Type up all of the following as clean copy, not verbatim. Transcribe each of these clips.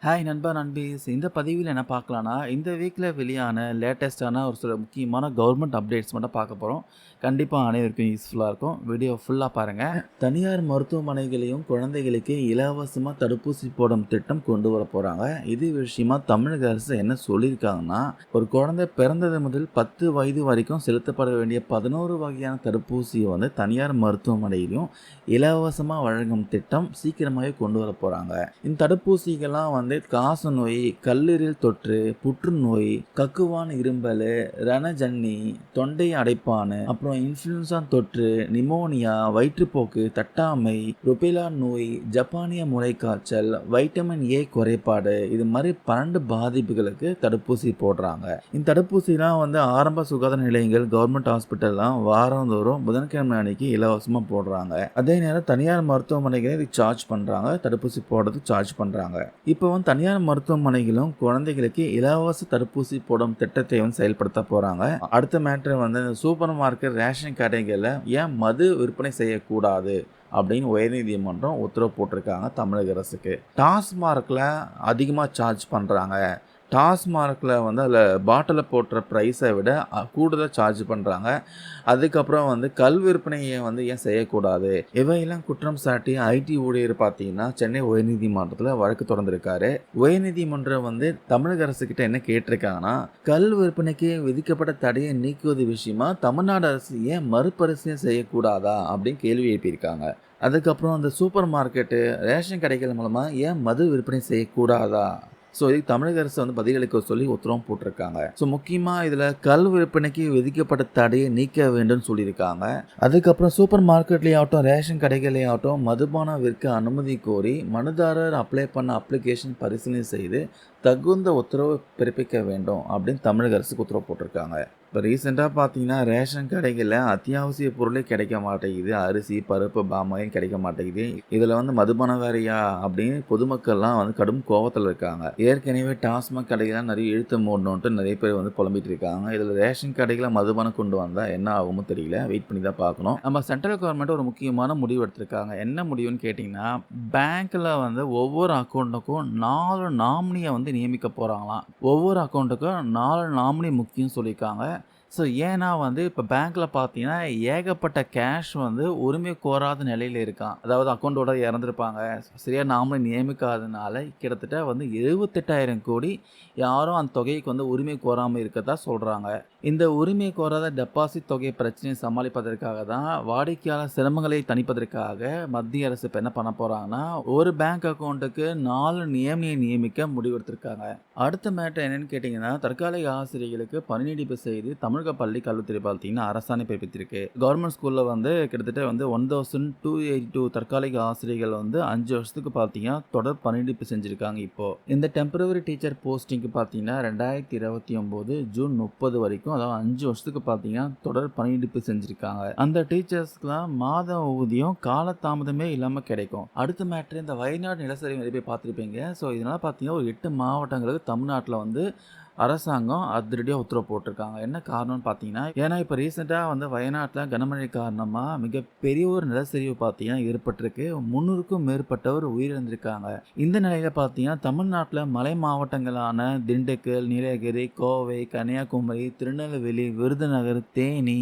Hi நண்பா நண்பீஸ். இந்த பதிவில் என்ன பார்க்கலான்னா, இந்த வீக்ல வெளியான லேட்டஸ்ட்டான ஒரு சில முக்கியமான கவர்மெண்ட் அப்டேட்ஸ் மட்டும் பார்க்க போறோம். கண்டிப்பா அனைவருக்கும் யூஸ்ஃபுல்லா இருக்கும். வீடியோ ஃபுல்லா பாருங்க. தனியார் மருத்துவமனைகளையும் குழந்தைகளுக்கு இலவசமா தடுப்பூசி போடும் திட்டம் கொண்டு வர போறாங்க. இது விஷயமா தமிழக அரசு என்ன சொல்லியிருக்காங்கன்னா, ஒரு குழந்தை பிறந்தது முதல் 10 வயது வரைக்கும் செலுத்தப்பட வேண்டிய 11 வகையான தடுப்பூசியை வந்து தனியார் மருத்துவமனையிலும் இலவசமா வழங்கும் திட்டம் சீக்கிரமாவே கொண்டு வர போறாங்க. இந்த தடுப்பூசிகள்லாம் வந்து காசநோய், கல்லீரல் தொற்று, புற்றுநோய், கக்குவான் இருமல், ரணஜன்னி, தொண்டை அடைப்பான், அப்புறம் இன்ஃப்ளூயன்சா தொற்று, நிமோனியா, வயிற்றுப்போக்கு, தட்டாமை, ருபெலா நோய், ஜப்பானிய முளைக்காய்ச்சல், வைட்டமின் ஏ குறைபாடு, இது மாதிரி 12 பாதிப்புகளுக்கு தடுப்பூசி போடுறாங்க. இந்த தடுப்பூசிலாம் வந்து ஆரம்ப சுகாதார நிலையங்கள், கவர்மெண்ட் ஹாஸ்பிட்டல்லாம் வாரந்தோறும் புதன்கிழமை அன்னைக்கு இலவசமா போடுறாங்க. அதே நேரம் தனியார் மருத்துவமனைகளை இதுக்கு சார்ஜ் பண்றாங்க. தடுப்பூசி போடுறதுக்கு சார்ஜ் பண்றாங்க. இப்போ வந்து தனியார் மருத்துவமனைகளும் குழந்தைகளுக்கு இலவச தடுப்பூசி போடும் திட்டத்தை வந்து செயல்படுத்த போறாங்க. அடுத்த மேட்டர் வந்து சூப்பர் மார்க்கெட், ரேஷன் கடைகளில் ஏன் மது விற்பனை செய்யக்கூடாது அப்படின்னு உயர்நீதிமன்றம் உத்தரவு போட்டிருக்காங்க தமிழக அரசுக்கு. டாஸ்மார்க்கில் அதிகமாக சார்ஜ் பண்ணுறாங்க. டாஸ்மார்க்கில் வந்து அதில் பாட்டிலில் போட்டுற ப்ரைஸை விட கூடுதலாக சார்ஜ் பண்ணுறாங்க. அதுக்கப்புறம் வந்து கல் விற்பனையை வந்து ஏன் செய்யக்கூடாது, இவையெல்லாம் குற்றம் சாட்டி ஐடி ஊழியர் பார்த்தீங்கன்னா சென்னை உயர்நீதிமன்றத்தில் வழக்கு தொடர்ந்திருக்காரு. உயர்நீதிமன்றம் வந்து தமிழக அரசு கிட்ட என்ன கேட்டிருக்காங்கன்னா, கல் விற்பனைக்கு விதிக்கப்பட்ட தடையை நீக்குவது விஷயமா தமிழ்நாடு அரசு ஏன் மறுபரிசீலனை செய்யக்கூடாதா அப்படின்னு கேள்வி எழுப்பியிருக்காங்க. அதுக்கப்புறம் அந்த சூப்பர் மார்க்கெட்டு, ரேஷன் கடைகள் மூலமாக ஏன் மது விற்பனை செய்யக்கூடாதா, ஸோ இதுக்கு தமிழக அரசு வந்து பதிலளிக்க சொல்லி உத்தரவும் போட்டிருக்காங்க. ஸோ முக்கியமாக இதில் கல் விற்பனைக்கு விதிக்கப்பட்ட தடையை நீக்க வேண்டும் சொல்லியிருக்காங்க. அதுக்கப்புறம் சூப்பர் மார்க்கெட்லேயாகட்டும், ரேஷன் கடைகளையாகட்டும் மதுபானம் விற்க அனுமதி கோரி மனுதாரர் அப்ளை பண்ண அப்ளிகேஷன் பரிசீலனை செய்து தகுந்த உத்தரவு பிறப்பிக்க வேண்டும் அப்படின்னு தமிழக அரசுக்கு உத்தரவு போட்டிருக்காங்க. இப்போ ரீசெண்டாக பார்த்தீங்கன்னா ரேஷன் கடைகளில் அத்தியாவசிய பொருளே கிடைக்க மாட்டேங்குது. அரிசி, பருப்பு, பாமாயில் கிடைக்க மாட்டேங்குது. இதில் வந்து மதுபானம் வேறையா அப்படின்னு பொதுமக்கள்லாம் வந்து கடும் கோபத்தில் இருக்காங்க. ஏற்கனவே டாஸ்மாக் கடைகள்லாம் நிறைய இழுத்து மூடணுன்ட்டு நிறைய பேர் வந்து புலம்பிட்டு இருக்காங்க. இதில் ரேஷன் கடைகளை மதுபானம் கொண்டு வந்தால் என்ன ஆகுமோ தெரியல. வெயிட் பண்ணி தான் பார்க்கணும். நம்ம சென்ட்ரல் கவர்மெண்ட் ஒரு முக்கியமான முடிவு எடுத்திருக்காங்க. என்ன முடிவுன்னு கேட்டிங்கன்னா, பேங்க்கில் வந்து ஒவ்வொரு அக்கௌண்ட்டுக்கும் 4 நாமினியை வந்து நியமிக்க போகிறாங்களாம். ஒவ்வொரு அக்கௌண்ட்டுக்கும் 4 நாமினி முக்கியம் சொல்லியிருக்காங்க. ஸோ ஏன்னா வந்து இப்போ பேங்க்கில் பார்த்தீங்கன்னா ஏகப்பட்ட கேஷ் வந்து உரிமை கோராத நிலையில் இருக்கான். அதாவது அக்கௌண்ட்டோட இறந்துருப்பாங்க, சரியாக நாமளும் நியமிக்காதனால கிட்டத்தட்ட வந்து 78,000 கோடி யாரும் அந்த தொகைக்கு வந்து உரிமை கோராமல் இருக்கதா சொல்கிறாங்க. இந்த உரிமை கோராத டெபாசிட் தொகை பிரச்சனையை சமாளிப்பதற்காக தான் வாடிக்கையாளர் சிரமங்களை தணிப்பதற்காக மத்திய அரசு இப்போ என்ன பண்ண போகிறாங்கன்னா, ஒரு பேங்க் அக்கௌண்ட்டுக்கு 4 நியமியை நியமிக்க முடிவெடுத்திருக்காங்க. அடுத்த மேட்டர் என்னன்னு கேட்டிங்கன்னா, தற்காலிக ஆசிரியர்களுக்கு பணி நீடிப்பு செய்து தமிழக பள்ளி கல்வித்துறை பார்த்தீங்கன்னா அரசாணை பிறப்பித்திருக்கு. கவர்மெண்ட் ஸ்கூலில் வந்து கிட்டத்தட்ட வந்து 1282 தற்காலிக ஆசிரியர்கள் வந்து 5 வருஷத்துக்கு பார்த்தீங்கன்னா தொடர் பணி நீடிப்பு செஞ்சுருக்காங்க. இப்போது இந்த டெம்பரவரி டீச்சர் போஸ்டிங்க்கு பார்த்தீங்கன்னா 2029 ஜூன் 30 வரைக்கும், அதாவது 5 வருஷத்துக்கு பார்த்தீங்கன்னா தொடர் பணி நீடிப்பு செஞ்சுருக்காங்க. அந்த டீச்சர்ஸ்க்குலாம் மாத ஊதியம் காலதாமதமே இல்லாமல் கிடைக்கும். அடுத்த மேட்ரு இந்த வயநாடு நிலச்சரிவு நிறைய பேர் பார்த்துருப்பீங்க. ஸோ இதனால் பார்த்தீங்கன்னா ஒரு 8 மாவட்டங்களுக்கு தமிழ்நாட்டில் வந்து அரசாங்கம் அதிரடியாக உத்தரவு போட்டிருக்காங்க. என்ன காரணம்னு பார்த்தீங்கன்னா, ஏன்னா இப்போ ரீசெண்டாக வந்து வயநாட்டில் கனமழை காரணமாக மிகப்பெரிய ஒரு நிலச்சரிவு பார்த்தீங்கன்னா ஏற்பட்டிருக்கு. 300க்கும் மேற்பட்டவர் உயிரிழந்திருக்காங்க. இந்த நிலையில் பார்த்தீங்கன்னா தமிழ்நாட்டில் மலை மாவட்டங்களான திண்டுக்கல், நீலகிரி, கோவை, கன்னியாகுமரி, திருநெல்வேலி, விருதுநகர், தேனி,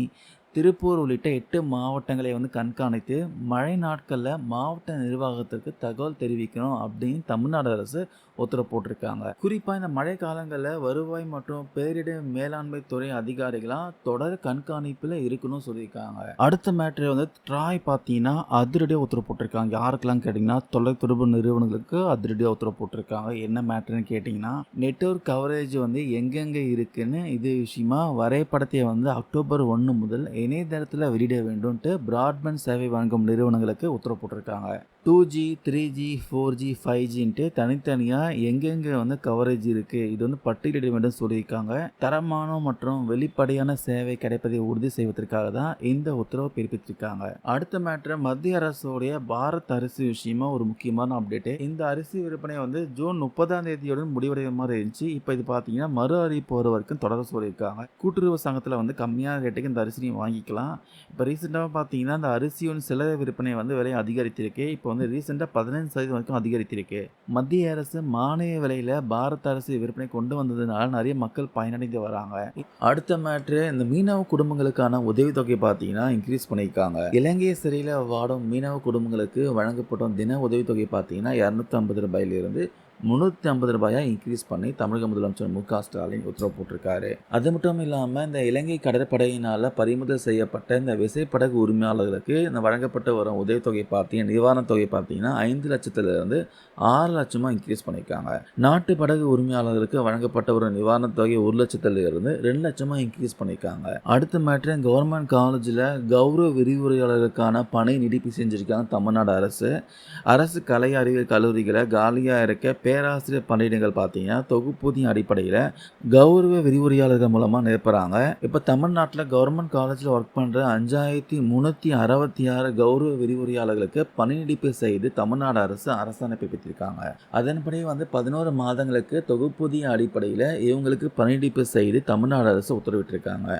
திருப்பூர் உள்ளிட்ட 8 மாவட்டங்களை வந்து கண்காணித்து மழை நாட்களில் மாவட்ட நிர்வாகத்திற்கு தகவல் தெரிவிக்கணும் அப்படின்னு தமிழ்நாடு அரசு உத்தரவு போட்டிருக்காங்க. குறிப்பாக இந்த மழை காலங்களில் வருவாய் மற்றும் பேரிடர் மேலாண்மை துறை அதிகாரிகளாக தொடர் கண்காணிப்பில் இருக்கணும்னு சொல்லியிருக்காங்க. அடுத்த மேட்ரு வந்து ட்ராய் பார்த்தீங்கன்னா அதிரடியாக உத்தரவு போட்டிருக்காங்க. யாருக்கெல்லாம் கேட்டிங்கன்னா தொலைத்தொடர்பு நிறுவனங்களுக்கு அதிரடியாக உத்தரவு போட்டிருக்காங்க. என்ன மேட்ருன்னு கேட்டிங்கன்னா, நெட்வொர்க் கவரேஜ் வந்து எங்கெங்கே இருக்குன்னு இது விஷயமா வரைபடத்தை வந்து அக்டோபர் 1 முதல் இணையதளத்தில் வெளியிட வேண்டும்ட்டு பிராட்பேண்ட் சேவை வழங்கும் நிறுவனங்களுக்கு உத்தரவு போட்டிருக்காங்க. 2G, 3G, 4G, 5Gன்ட்டு தனித்தனியாக எங்கெங்கே வந்து கவரேஜ் இருக்குது இது வந்து பட்டியலிட வேண்டும் சொல்லியிருக்காங்க. தரமான மற்றும் வெளிப்படையான சேவை கிடைப்பதை உறுதி செய்வதற்காக தான் இந்த உத்தரவை பிறப்பித்திருக்காங்க. அடுத்த மேட்ரு மத்திய அரசுடைய பாரத் அரிசி விஷயமா ஒரு முக்கியமான அப்டேட்டு. இந்த அரிசி விற்பனை வந்து ஜூன் 30ஆம் தேதியுடன் முடிவடைய மாதிரி இருந்துச்சு. இப்போ இது பார்த்தீங்கன்னா மறு அறிவிப்பு வர வரைக்கும் தொடர சொல்லியிருக்காங்க. கூட்டுறவு சங்கத்தில் வந்து கம்மியான ரேட்டுக்கு இந்த அரிசியை வாங்கிக்கலாம். இப்போ ரீசெண்டாக பார்த்தீங்கன்னா இந்த அரிசியோட சில்லறை விற்பனை வந்து விலை அதிகரித்திருக்கு. இப்போ இப்போ வந்து ரீசெண்டாக 15% வரைக்கும் அதிகரித்திருக்கு. மத்திய அரசு மானிய விலையில் பாரத் அரசு விற்பனை கொண்டு வந்ததுனால நிறைய மக்கள் பயனடைந்து வராங்க. அடுத்த மேட்ரு, இந்த மீனவ குடும்பங்களுக்கான உதவித்தொகை பார்த்தீங்கன்னா இன்க்ரீஸ் பண்ணியிருக்காங்க. இலங்கை சிறையில் வாடும் மீனவ குடும்பங்களுக்கு வழங்கப்படும் தின உதவித்தொகை பார்த்தீங்கன்னா 250 ரூபாயிலிருந்து 350 ரூபாயா இன்க்ரீஸ் பண்ணி தமிழக முதலமைச்சர் மு க ஸ்டாலின் உத்தரவு போட்டிருக்காரு. அது மட்டும் இல்லாமல் இந்த இலங்கை கடற்படையினால் பறிமுதல் செய்யப்பட்ட இந்த விசைப்படகு உரிமையாளர்களுக்கு இந்த வழங்கப்பட்டு வரும் உதவித்தொகை பார்த்தீங்கன்னா நிவாரணத் தொகை பார்த்தீங்கன்னா 5 லட்சத்திலிருந்து 6 லட்சமாக இன்க்ரீஸ் பண்ணியிருக்காங்க. நாட்டு படகு உரிமையாளர்களுக்கு வழங்கப்பட்ட ஒரு நிவாரணத் தொகை 1 லட்சத்திலிருந்து 2 லட்சமாக இன்க்ரீஸ் பண்ணியிருக்காங்க. அடுத்த மேட்ரு, கவர்மெண்ட் காலேஜில் கௌரவ விரிவுரையாளருக்கான பணி நீடிப்பு செஞ்சுருக்காங்க தமிழ்நாடு அரசு. அரசு கலை அறிவியல் கல்லூரிகளை காலியாக இருக்க பேராசிரியர் பணியிடங்கள் பார்த்தீங்கன்னா தொகுப்பூதிய அடிப்படையில் கௌரவ விரிவுரையாளர்கள் மூலமாக நிரப்புறாங்க. இப்போ தமிழ்நாட்டில் கவர்மெண்ட் காலேஜில் ஒர்க் பண்ணுற 5366 கௌரவ விரிவுரையாளர்களுக்கு பணி நீடிப்பு செய்து தமிழ்நாடு அரசு அரசாணை பிறப்பித்திருக்காங்க. அதன்படி வந்து 11 மாதங்களுக்கு தொகுப்பூதிய அடிப்படையில் இவங்களுக்கு பணி நீடிப்பு செய்து தமிழ்நாடு அரசு உத்தரவிட்டிருக்காங்க.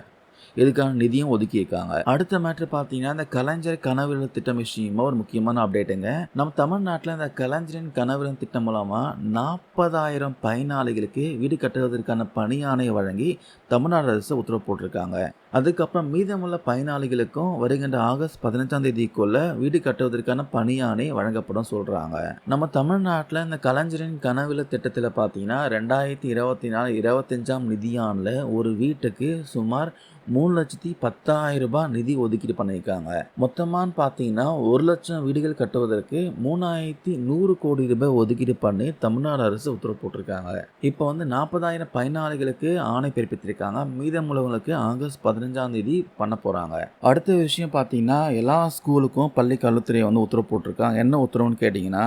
இதுக்கான நிதியும் ஒதுக்கியிருக்காங்க. அடுத்த மேட்ரு பார்த்தீங்கன்னா இந்த கலைஞர் கனவு திட்டம் விஷயமா ஒரு முக்கியமான அப்டேட்டுங்க. நம்ம தமிழ்நாட்டில் இந்த கலைஞரின் கனவு திட்டம் மூலமாக 40,000 பயனாளிகளுக்கு வீடு கட்டுவதற்கான பணி ஆணை வழங்கி தமிழ்நாடு அரசு உத்தரவு போட்டிருக்காங்க. அதுக்கப்புறம் மீதமுள்ள பயனாளிகளுக்கும் வருகின்ற ஆகஸ்ட் 15ஆம் தேதிக்குள்ள வீடு கட்டுவதற்கான பணி ஆணை வழங்கப்படும் சொல்கிறாங்க. நம்ம தமிழ்நாட்டில் இந்த கலைஞரின் கனவு திட்டத்தில் பார்த்தீங்கன்னா 2024-25 நிதியாண்டில் ஒரு வீட்டுக்கு சுமார் 3,10,000 ரூபாய் நிதி ஒதுக்கீடு பண்ணியிருக்காங்க. மொத்தமானு பார்த்தீங்கன்னா 1 லட்சம் வீடுகள் கட்டுவதற்கு 3,100 கோடி ரூபாய் ஒதுக்கீடு பண்ணி தமிழ்நாடு அரசு உத்தரவு போட்டிருக்காங்க. இப்போ வந்து 40,000 பயனாளிகளுக்கு ஆணை பிறப்பித்திருக்காங்க. மீதமுள்ளவங்களுக்கு ஆகஸ்ட் 15ஆம் தேதி பண்ண போகிறாங்க. அடுத்த விஷயம் பார்த்தீங்கன்னா எல்லா ஸ்கூலுக்கும் பள்ளி கல்வித்துறை வந்து உத்தரவு போட்டிருக்காங்க. என்ன உத்தரவுன்னு கேட்டிங்கன்னா,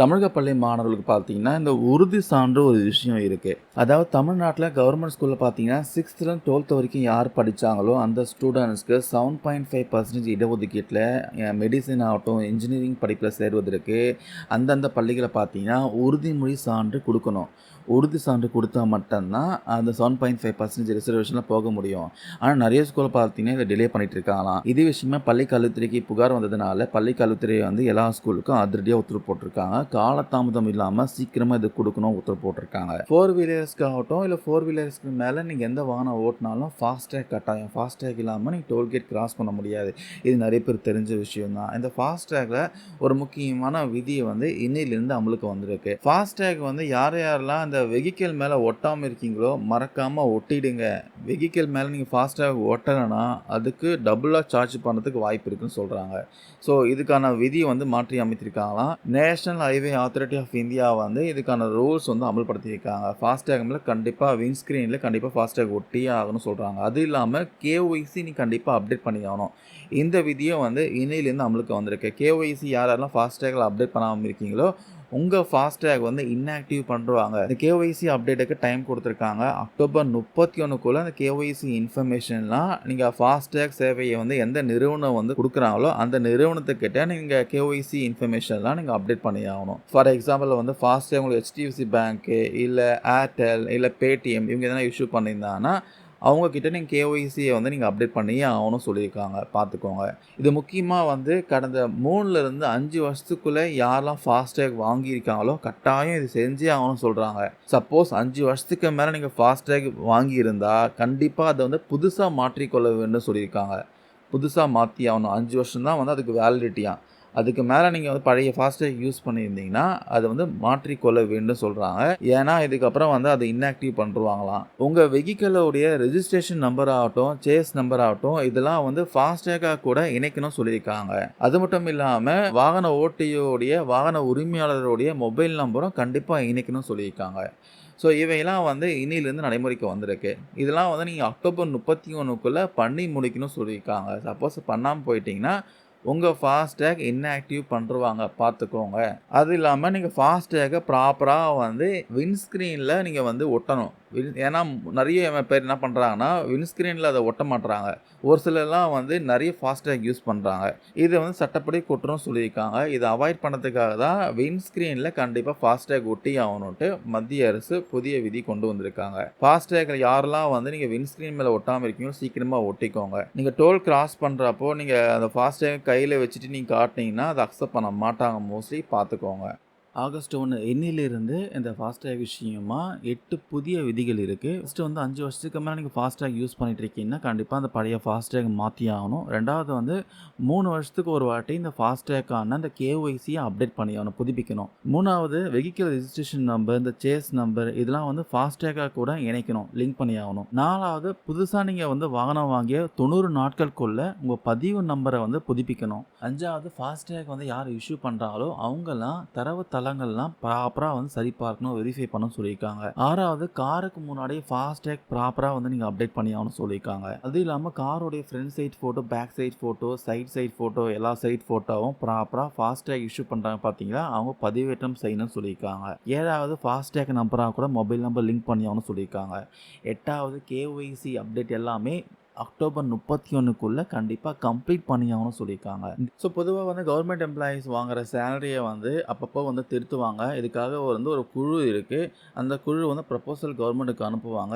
தமிழக பள்ளி மாணவர்களுக்கு பார்த்தீங்கன்னா இந்த உறுதி சான்று ஒரு விஷயம் இருக்குது. அதாவது தமிழ்நாட்டில் கவர்மெண்ட் ஸ்கூலில் பார்த்தீங்கன்னா 6th 12th வரைக்கும் யார் படித்தாங்களோ அந்த ஸ்டூடெண்ட்ஸ்க்கு 7.5% இடஒதுக்கீட்டில் மெடிசன் ஆகட்டும் இன்ஜினியரிங் படிப்பில் சேர்வதற்கு அந்தந்த பள்ளிகளை பார்த்தீங்கன்னா உறுதிமொழி சான்று கொடுக்கணும். உறுதி சான்று கொடுத்தா மட்டும்தான் அந்த 7.5% ரிசர்வேஷனில் போக முடியும். ஆனால் நிறைய ஸ்கூலில் பார்த்தீங்கன்னா இதை டிலே பண்ணிட்டு இருக்காங்களாம். இது விஷயமா பள்ளி கல்வித்துறைக்கு புகார் வந்ததுனால பள்ளி கல்வித்துறை வந்து எல்லா ஸ்கூலுக்கும் அதிரடியாக உத்தரவு போட்டிருக்காங்க. காலதாமதம் இல்லாமல் சீக்கிரமாக இது கொடுக்கணும் உத்தரவு போட்டிருக்காங்க. 4 வீலர்ஸ்க்கு ஆகட்டும் இல்லை 4 வீலர்ஸ்க்கு மேலே நீங்கள் எந்த வாகனம் ஓட்டினாலும் ஃபாஸ்டேக் கட்டாயம். ஃபாஸ்டேக் இல்லாமல் நீங்கள் டோல்கேட் கிராஸ் பண்ண முடியாது. இது நிறைய பேர் தெரிஞ்ச விஷயம் தான். இந்த ஃபாஸ்டேக்கில் ஒரு முக்கியமான விதியை வந்து இன்னிலிருந்து அமலுக்கு வந்திருக்கு. ஃபாஸ்டேக் வந்து யாரெல்லாம் அந்த வெஹிக்கிள் மேலே ஒட்டாமல் இருக்கீங்களோ மறக்காமல் ஒட்டிடுங்க. வெஹிக்கிள் மேலே நீங்கள் ஃபாஸ்டேக் ஒட்டலைன்னா அதுக்கு டபுளாக சார்ஜ் பண்ணுறதுக்கு வாய்ப்பு இருக்குன்னு சொல்கிறாங்க. ஸோ இதுக்கான விதியை வந்து மாற்றி அமைத்திருக்காங்களாம். National highway authority of India வந்து இதுக்கான ரூல்ஸ் வந்து அமல்படுத்தியிருக்காங்க. ஃபாஸ்டேக் மேலே கண்டிப்பாக விண்ட்ஸ்க்ரீனில் கண்டிப்பாக ஃபாஸ்டேக் ஒட்டியே ஆகணும்னு சொல்கிறாங்க. அது இல்லாமல் KYC நீ கண்டிப்பாக அப்டேட் பண்ணி ஆகணும். இந்த விதியும் வந்து இன்னையிலேருந்து அமலுக்கு வந்திருக்கு. KYC யாரெல்லாம் ஃபாஸ்டேக்கில் அப்டேட் பண்ணாமல் இருக்கீங்களோ உங்கள் ஃபாஸ்டேக் வந்து இன்ஆக்டிவ் பண்ணுவாங்க. இந்த KYC அப்டேட்டுக்கு டைம் கொடுத்துருக்காங்க. அக்டோபர் 31க்குள்ளே அந்த KYC இன்ஃபர்மேஷன்லாம் நீங்கள் ஃபாஸ்டேக் சேவையை வந்து எந்த நிறுவனம் வந்து கொடுக்குறாங்களோ அந்த நிறுவனத்துக்கிட்ட நீங்கள் KYC இன்ஃபர்மேஷன்லாம் நீங்கள் அப்டேட் பண்ணி ஆகணும். ஃபார் எக்ஸாம்பிள் வந்து ஃபாஸ்டேக் உங்களுக்கு HDFC பேங்க்கு இல்லை ஏர்டெல் இல்லை பேடிஎம் இவங்க எதனா இஷ்யூ பண்ணியிருந்தாங்கன்னா அவங்கக்கிட்ட நீங்கள் KYCயை வந்து நீங்கள் அப்டேட் பண்ணியே ஆகணும் சொல்லியிருக்காங்க. பார்த்துக்கோங்க. இது முக்கியமாக வந்து கடந்த 3லேருந்து 5 வருஷத்துக்குள்ளே யாரெல்லாம் ஃபாஸ்டேக் வாங்கியிருக்காங்களோ கட்டாயம் இது செஞ்சே ஆகணும்னு சொல்கிறாங்க. சப்போஸ் 5 வருஷத்துக்கு மேலே நீங்கள் ஃபாஸ்டேக் வாங்கியிருந்தால் கண்டிப்பாக அதை வந்து புதுசாக மாற்றிக்கொள்ள வேண்டும் சொல்லியிருக்காங்க. புதுசாக மாற்றி ஆகணும். 5 வருஷம் தான் வந்து அதுக்கு வேலிடிட்டியாக. அதுக்கு மேலே நீங்கள் வந்து பழைய ஃபாஸ்டேக் யூஸ் பண்ணியிருந்தீங்கன்னா அதை வந்து மாற்றிக்கொள்ள வேண்டும் சொல்கிறாங்க. ஏன்னா இதுக்கப்புறம் வந்து அதை இன்ஆக்டிவ் பண்ணுவாங்களாம். உங்கள் வெஹிக்கிளோடைய ரெஜிஸ்ட்ரேஷன் நம்பர் ஆகட்டும் சேஸ் நம்பர் ஆகட்டும் இதெல்லாம் வந்து ஃபாஸ்டேக்காக கூட இணைக்கணும் சொல்லியிருக்காங்க. அது மட்டும் இல்லாமல் வாகன ஓட்டியோடைய வாகன உரிமையாளருடைய மொபைல் நம்பரும் கண்டிப்பாக இணைக்கணும் சொல்லியிருக்காங்க. ஸோ இவையெல்லாம் வந்து இன்னிலேருந்து நடைமுறைக்கு வந்திருக்கு. இதெல்லாம் வந்து நீங்கள் அக்டோபர் 31க்குள்ளே பண்ணி முடிக்கணும்னு சொல்லியிருக்காங்க. சப்போஸ் பண்ணாமல் போயிட்டீங்கன்னா உங்கள் ஃபாஸ்டேக் இன்ஆக்டிவ் பண்ணுருவாங்க. பார்த்துக்கோங்க. அது இல்லாமல் நீங்கள் ஃபாஸ்டேக்கை ப்ராப்பராக வந்து விண்ட்ஸ்க்ரீனில் நீங்கள் வந்து ஒட்டணும். ஏன்னா நிறைய பேர் என்ன பண்ணுறாங்கன்னா விண்ட்ஸ்க்ரீனில் அதை ஒட்ட மாட்டுறாங்க. ஒரு சிலர்லாம் வந்து நிறைய ஃபாஸ்டேக் யூஸ் பண்ணுறாங்க. இதை வந்து சட்டப்படி கொட்டுறோம் சொல்லியிருக்காங்க. இதை அவாய்ட் பண்ணுறதுக்காக தான் விண்ட்ஸ்க்ரீனில் கண்டிப்பாக ஃபாஸ்டேக் ஒட்டி ஆகணுன்ட்டு மத்திய அரசு புதிய விதி கொண்டு வந்திருக்காங்க. ஃபாஸ்டேக்கில் யாரெல்லாம் வந்து நீங்கள் விண்ட்ஸ்க்ரீன் மேலே ஒட்டாமல் இருக்கீங்களோ சீக்கிரமாக ஒட்டிக்கோங்க. நீங்கள் டோல் கிராஸ் பண்ணுறப்போ நீங்கள் அந்த ஃபாஸ்டேக் கையில் வச்சுட்டு நீங்கள் காட்டினீங்கன்னா அதை அக்செப்ட் பண்ண மாட்டாங்க மோஸ்ட்லி, பார்த்துக்கோங்க. ஆகஸ்ட் 1 இன்னிலிருந்து இந்த ஃபாஸ்டேக் விஷயமா 8 புதிய விதிகள் இருக்குது. ஃபஸ்ட்டு வந்து 5 வருஷத்துக்கு மேலே நீங்கள் ஃபாஸ்டேக் யூஸ் பண்ணிட்டு இருக்கீங்கன்னா கண்டிப்பாக அந்த பழைய ஃபாஸ்டேக் மாற்றி ஆகணும். ரெண்டாவது வந்து 3 வருஷத்துக்கு ஒரு வாட்டி இந்த ஃபாஸ்டேக்கான அந்த கேஒய்சியை அப்டேட் பண்ணி ஆகணும், புதுப்பிக்கணும். மூணாவது வெஹிக்கிள் ரெஜிஸ்ட்ரேஷன் நம்பர், இந்த சேஸ் நம்பர் இதெல்லாம் வந்து ஃபாஸ்டேக்காக கூட இணைக்கணும், லிங்க் பண்ணி ஆகணும். நாலாவது புதுசாக நீங்கள் வந்து வாகனம் வாங்கிய 90 நாட்களுக்குள்ள உங்கள் பதிவு நம்பரை வந்து புதுப்பிக்கணும். அஞ்சாவது ஃபாஸ்டேக் வந்து யார் இஷ்யூ பண்ணுறாங்களோ அவங்கெல்லாம் தரவு தளங்கள்லாம் ப்ராப்பராக வந்து சரி பார்க்கணும், வெரிஃபை பண்ணணும்னு சொல்லியிருக்காங்க. ஆறாவது காருக்கு முன்னாடி ஃபாஸ்டேக் ப்ராப்பராக வந்து நீங்கள் அப்டேட் பண்ணி ஆகணும்னு சொல்லியிருக்காங்க. அது இல்லாமல் காரோடைய front side photo, back side photo, side photo எல்லா சைட் ஃபோட்டோவும் ப்ராப்பராக ஃபாஸ்டேக் இஷ்யூ பண்ணுறாங்க பார்த்தீங்களா, அவங்க பதிவேற்றம் செய்யணும்னு சொல்லியிருக்காங்க. ஏழாவது ஃபாஸ்டேக் நம்பராக கூட மொபைல் நம்பர் லிங்க் பண்ணி ஆகணும்னு சொல்லியிருக்காங்க. எட்டாவது கேஒய்சி அப்டேட் எல்லாமே அக்டோபர் 31க்குள்ளே கண்டிப்பாக கம்ப்ளீட் பண்ணி ஆகணும்னு சொல்லியிருக்காங்க. ஸோ பொதுவாக வந்து கவர்மெண்ட் எம்ப்ளாயீஸ் வாங்குகிற சேலரியை வந்து அப்பப்போ வந்து திருத்துவாங்க. இதுக்காக வந்து ஒரு குழு இருக்குது. அந்த குழு வந்து ப்ரப்போசல் கவர்மெண்ட்டுக்கு அனுப்புவாங்க.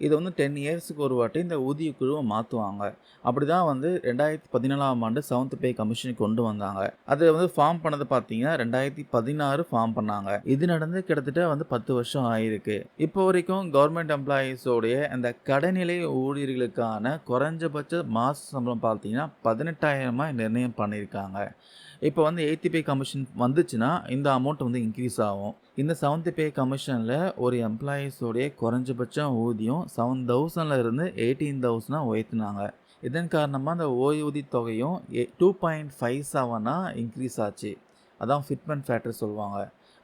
இது வந்து 10 இயர்ஸுக்கு ஒரு வாட்டி இந்த ஊதிய குழுவை மாற்றுவாங்க. அப்படி தான் வந்து 2014ஆம் ஆண்டு 7th பே கமிஷன் கொண்டு வந்தாங்க. அது வந்து ஃபார்ம் பண்ணது பார்த்தீங்கன்னா 2016 ஃபார்ம் பண்ணாங்க. இது நடந்து கிட்டத்தட்ட வந்து 10 வருஷம் ஆகிருக்கு. இப்போ வரைக்கும் கவர்மெண்ட் எம்ப்ளாயீஸோடைய அந்த கடைநிலை ஊழியர்களுக்கான குறைஞ்சபட்ச மாத சம்பளம் பார்த்தீங்கன்னா 18,000 நிர்ணயம் பண்ணியிருக்காங்க. இப்போ வந்து 8th பே கமிஷன் வந்துச்சுன்னா இந்த அமௌண்ட் வந்து இன்க்ரீஸ் ஆகும். இந்த 7th பே கமிஷனில் ஒரு எம்ப்ளாயீஸோடைய குறைஞ்சபட்ச ஊதியம் 7,000 இருந்து 18,000 உயர்த்தினாங்க. இதன் காரணமாக அந்த ஓய்வூதிய தொகையும் 2.57 இன்க்ரீஸ் ஆச்சு. அதான் ஃபிட்மெண்ட் ஃபேக்டர் சொல்லுவாங்க.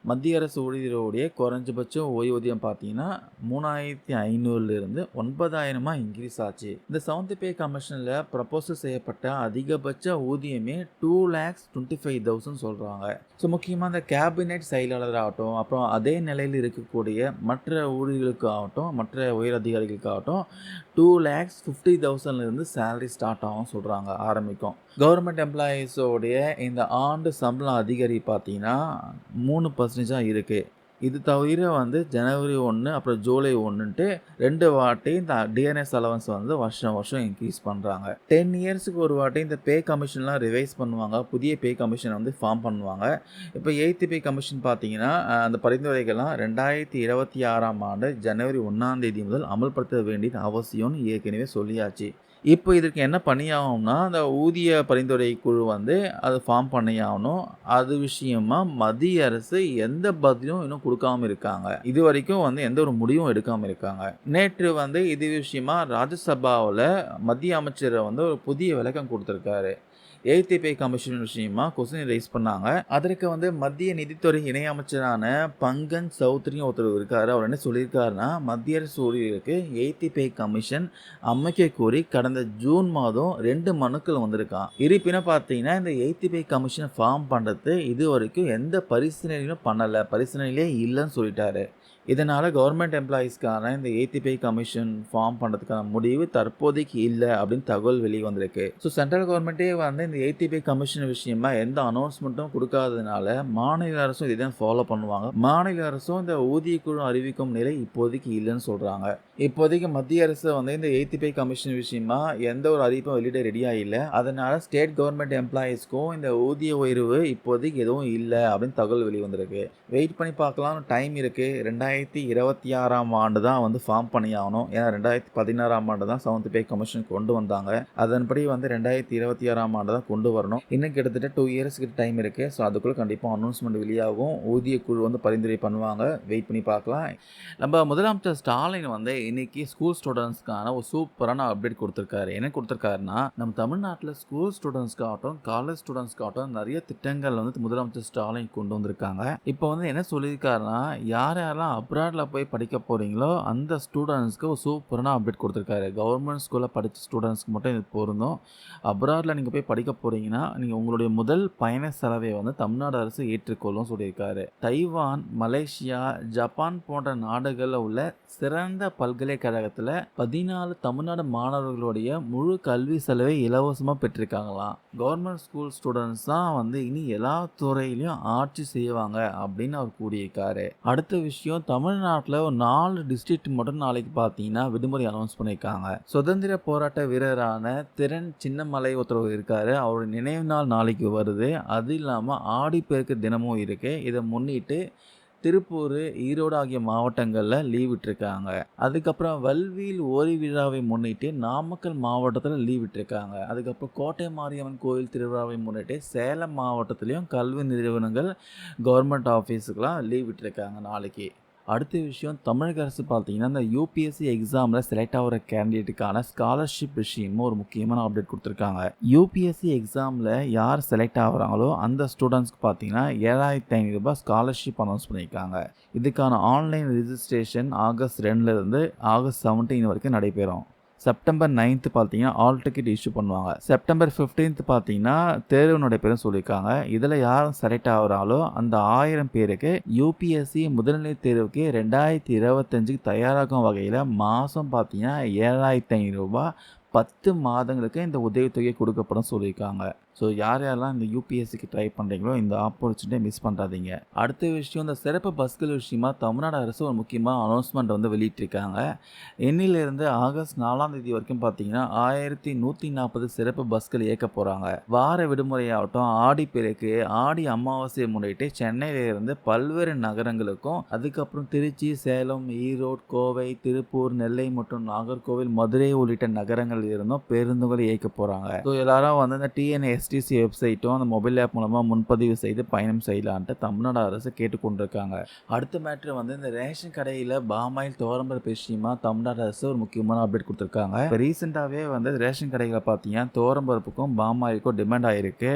மத்திய அரசு ஊழியர்களுடைய குறைஞ்சபட்ச ஓய்வூதியம் பார்த்தீங்கன்னா 3,500லிருந்து 9,000 இன்க்ரீஸ் ஆச்சு. இந்த 7th பே கமிஷனில் ப்ரப்போசல் செய்யப்பட்ட அதிகபட்ச ஊதியமே 2,25,000 சொல்கிறாங்க. ஸோ முக்கியமாக இந்த கேபினெட் செயலாளராகட்டும், அப்புறம் அதே நிலையில் இருக்கக்கூடிய மற்ற ஊழியர்களுக்காகட்டும், மற்ற உயர் அதிகாரிகளுக்காகட்டும் 2,50,000லேருந்து சேலரி ஸ்டார்ட் ஆகும் சொல்கிறாங்க, ஆரம்பிக்கும். கவர்மெண்ட் எம்ப்ளாயீஸோடைய இந்த ஆண்டு சம்பளம் அதிகரிப்பு பார்த்தீங்கன்னா 3% இருக்குது. இது தவிர வந்து ஜனவரி 1 அப்புறம் ஜூலை 1ன்ட்டு 2 வாட்டி இந்த டிஎன்எஸ் அலவன்ஸ் வந்து வருஷம் இன்க்ரீஸ் பண்ணுறாங்க. 10 இயர்ஸுக்கு ஒரு வாட்டி இந்த பே கமிஷன்லாம் ரிவைஸ் பண்ணுவாங்க, புதிய பே கமிஷன் வந்து ஃபார்ம் பண்ணுவாங்க. இப்போ 8th பே கமிஷன் பார்த்தீங்கன்னா அந்த பரிந்துரைகள்லாம் 2026ஆம் ஆண்டு ஜனவரி 1ஆம் தேதி முதல் அமல்படுத்த வேண்டியது அவசியம்னு ஏற்கனவே சொல்லியாச்சு. இப்போ இதற்கு என்ன பண்ணியாகணும்னா அந்த ஊதிய பரிந்துரை குழு வந்து அதை ஃபார்ம் பண்ணியாகணும். அது விஷயமா மத்திய அரசு எந்த பதிலும் இன்னும் கொடுக்காம இருக்காங்க. இது வரைக்கும் வந்து எந்த ஒரு முடிவும் எடுக்காமல் இருக்காங்க. நேற்று வந்து இது விஷயமா ராஜ்யசபாவில் மத்திய அமைச்சர் வந்து ஒரு புதிய விளக்கம் கொடுத்துருக்காரு. 8th பே கமிஷன் விஷயமா கொஸ்டின் ரைஸ் பண்ணாங்க. அதற்கு வந்து மத்திய நிதித்துறை இணையமைச்சரான பங்கன் சௌத்ரியும் ஒருத்தர் இருக்காரு. அவர் என்ன சொல்லியிருக்காருன்னா, மத்திய அரசு ஊழியர்களுக்கு 8th பே கமிஷன் அமைக்க கோரி கடந்த ஜூன் மாதம் 2 மனுக்கள் வந்திருக்கான். இருப்பினும் பார்த்தீங்கன்னா இந்த 8th பே கமிஷன் ஃபார்ம் பண்ணுறது இது வரைக்கும் எந்த பரிசீலனையும் பண்ணலை, பரிசீலனையிலே இல்லைன்னு சொல்லிட்டாரு. இதனால் கவர்மெண்ட் எம்ப்ளாயீஸ்க்கான இந்த 8th பே கமிஷன் ஃபார்ம் பண்ணுறதுக்கான முடிவு தற்போதைக்கு இல்லை அப்படின்னு தகவல் வெளியே வந்திருக்கு. ஸோ சென்ட்ரல் கவர்மெண்ட்டே வந்து இந்த 8th பே கமிஷன் விஷயமா எந்த அனௌன்ஸ்மெண்ட்டும் கொடுக்காததுனால மாநில அரசும் இதை தான் ஃபாலோ பண்ணுவாங்க. மாநில அரசும் இந்த ஊதிய குழு அறிவிக்கும் நிலை இப்போதைக்கு இல்லைன்னு சொல்கிறாங்க. இப்போதைக்கு மத்திய அரசு வந்து இந்த 8th பே கமிஷன் விஷயமா எந்த ஒரு அறிவிப்பும் வெளியிட ரெடியாக இல்லை. அதனால் ஸ்டேட் கவர்மெண்ட் எம்ப்ளாயீஸ்க்கும் இந்த ஊதிய உயர்வு இப்போதைக்கு எதுவும் இல்லை அப்படின்னு தகவல் வெளியே வந்திருக்கு. வெயிட் பண்ணி பார்க்கலாம், டைம் இருக்குது. 2026ஆம் ஆண்டு தான் வந்து ஃபார்ம் பண்ணியாகணும். ஏன்னா 2016ஆம் ஆண்டு தான் 7th பே கமிஷன் கொண்டு வந்தாங்க. அதன்படி வந்து 2026ஆம் ஆண்டு தான் கொண்டு வரணும். இன்னும் கிட்டத்தட்ட 2 இயர்ஸ் கிட்ட டைம் இருக்குது. ஸோ அதுக்குள்ளே கண்டிப்பாக அனௌன்ஸ்மெண்ட் வெளியாகும். ஊதிய குழு வந்து பரிந்துரை பண்ணுவாங்க. வெயிட் பண்ணி பார்க்கலாம். நம்ம முதலமைச்சர் ஸ்டாலின் வந்து இன்னைக்கு ஸ்கூல் ஸ்டூடெண்ட்ஸ்க்கான ஒரு சூப்பரான அப்டேட் கொடுத்துருக்காரு. என்ன கொடுத்துருக்காருன்னா, நம்ம தமிழ்நாட்டில் ஸ்கூல் ஸ்டூடெண்ட்ஸ்க்காகட்டும், காலேஜ் ஸ்டூடெண்ட்ஸ்க்காகட்டும் நிறைய திட்டங்கள் வந்து முதலமைச்சர் ஸ்டாலின் கொண்டு வந்திருக்காங்க. இப்போ வந்து என்ன சொல்லியிருக்காருன்னா, யாரெல்லாம் அப்ராடில் போய் படிக்க போகிறீங்களோ அந்த ஸ்டூடெண்ட்ஸ்க்கு ஒரு சூப்பரான அப்டேட் கொடுத்துருக்காரு. கவர்மெண்ட் ஸ்கூலில் படித்த ஸ்டூடெண்ட்ஸ்க்கு மட்டும் இது பொருந்தும். அப்ராடில் நீங்கள் போய் படிக்க போகிறீங்கன்னா நீங்கள் உங்களுடைய முதல் பயண செலவை வந்து தமிழ்நாடு அரசு ஏற்றுக்கொள்ளும் சொல்லியிருக்காரு. தைவான், மலேசியா, ஜப்பான் போன்ற நாடுகளில் உள்ள சிறந்த பல்கலைக்கழகத்தில் 14 தமிழ்நாடு மாணவர்களுடைய முழு கல்வி செலவை இலவசமாக பெற்றிருக்காங்களாம். கவர்மெண்ட் ஸ்கூல் ஸ்டூடெண்ட்ஸ் தான் வந்து இனி எல்லா துறையிலையும் ஆட்சி செய்வாங்க அப்படின்னு அவர் கூறியிருக்காரு. அடுத்த விஷயம், தமிழ்நாட்டுல ஒரு 4 டிஸ்ட்ரிக்ட் மட்டும் நாளைக்கு பார்த்தீங்கன்னா, விடுமுறை அனௌன்ஸ் பண்ணியிருக்காங்க. சுதந்திர போராட்ட வீரரான திறன் சின்னமலை ஒருத்தர் இருக்காரு. அவருடைய நினைவு நாள் நாளைக்கு வருது. அது இல்லாம ஆடிப்பெருக்கு தினமும் இருக்கு. இத முன்னிட்டு திருப்பூர், ஈரோடு ஆகிய மாவட்டங்கள்ல லீவ் விட்டுருக்காங்க. அதுக்கப்புறம் வல்வில் ஓரி விழாவை முன்னிட்டு நாமக்கல் மாவட்டத்துல லீவ் விட்டுருக்காங்க. அதுக்கப்புறம் கோட்டை மாரியம்மன் கோயில் திருவிழாவை முன்னிட்டு சேலம் மாவட்டத்திலயும் கல்வி நிறுவனங்கள், கவர்மெண்ட் ஆஃபீஸுக்கெல்லாம் லீவ் விட்டுருக்காங்க நாளைக்கு. அடுத்த விஷயம் தமிழக அரசு பார்த்தீங்கன்னா, இந்த யூபிஎஸ்சி எக்ஸாம்ல செலக்ட் ஆகுற கேண்டிடேட்டுக்கான ஸ்காலர்ஷிப் விஷயமும் ஒரு முக்கியமான அப்டேட் குடுத்துருக்காங்க. யூபிஎஸ்சி எக்ஸாம்ல யார் செலக்ட் ஆகுறாங்களோ அந்த ஸ்டூடண்ட்ஸ்க்கு பார்த்தீங்கன்னா, ரூ. 7,500 ஸ்காலர்ஷிப் அனௌன்ஸ் பண்ணியிருக்காங்க. இதுக்கான ஆன்லைன் ரிஜிஸ்ட்ரேஷன் ஆகஸ்ட் 2லேருந்து ஆகஸ்ட் 17 வரைக்கும் நடைபெறும். செப்டம்பர் 9th பார்த்தீங்கன்னா, ஆல் டிக்கெட் இஷ்யூ பண்ணுவாங்க. செப்டம்பர் 15th பார்த்தீங்கன்னா, தேர்வு நடைபெறும்னு சொல்லியிருக்காங்க. இதில் யார் செலக்ட் ஆகுறாங்களோ அந்த 1000 பேருக்கு யூபிஎஸ்சி முதுநிலை தேர்வுக்கு 2025க்கு தயாராகும் வகையில் மாதம் பார்த்தீங்கன்னா, ரூ. 7,500 10 மாதங்களுக்கு இந்த உதவித்தொகை கொடுக்கப்படும் சொல்லியிருக்காங்க. ஸோ யாரெல்லாம் இந்த யூபிஎஸ்சிக்கு ட்ரை பண்ணுறீங்களோ இந்த ஆப்பர்ச்சுனிட்டியை மிஸ் பண்ணுறாதீங்க. அடுத்த விஷயம், இந்த சிறப்பு பஸ்கள் விஷயமா தமிழ்நாடு அரசு ஒரு முக்கியமான அனௌன்ஸ்மெண்ட் வந்து வெளியிட்டிருக்காங்க. இன்னிலிருந்து ஆகஸ்ட் 4ஆம் தேதி வரைக்கும் பார்த்தீங்கன்னா 1140 சிறப்பு பஸ்கள் இயக்க போகிறாங்க. வார விடுமுறையாகட்டும், ஆடிப்பெருக்கு, ஆடி அமாவாசையை முன்னிட்டு சென்னையிலிருந்து பல்வேறு நகரங்களுக்கும், அதுக்கப்புறம் திருச்சி, சேலம், ஈரோடு, கோவை, திருப்பூர், நெல்லை மற்றும் நாகர்கோவில், மதுரை உள்ளிட்ட நகரங்கள் இருந்தும் பேருந்துகள் இயக்க போகிறாங்க. ஸோ எல்லாரும் வந்து இந்த டிஎன்எஸ்டிசி வெப்சைட்டும் அந்த மொபைல் ஆப் மூலமாக முன்பதிவு செய்து பயணம் செய்யலான்ட்டு தமிழ்நாடு அரசு கேட்டுக்கொண்டிருக்காங்க. அடுத்த மேட்ரு வந்து இந்த ரேஷன் கடையில் பாமாயில் துவரம்பருப்பு விஷயமா தமிழ்நாடு அரசு ஒரு முக்கியமான அப்டேட் கொடுத்துருக்காங்க. இப்போ ரீசெண்டாகவே வந்து ரேஷன் கடைகளை பார்த்தீங்கன்னா துவரம்பருப்புக்கும் பாமாயிலுக்கும் டிமாண்ட் ஆகிருக்கு.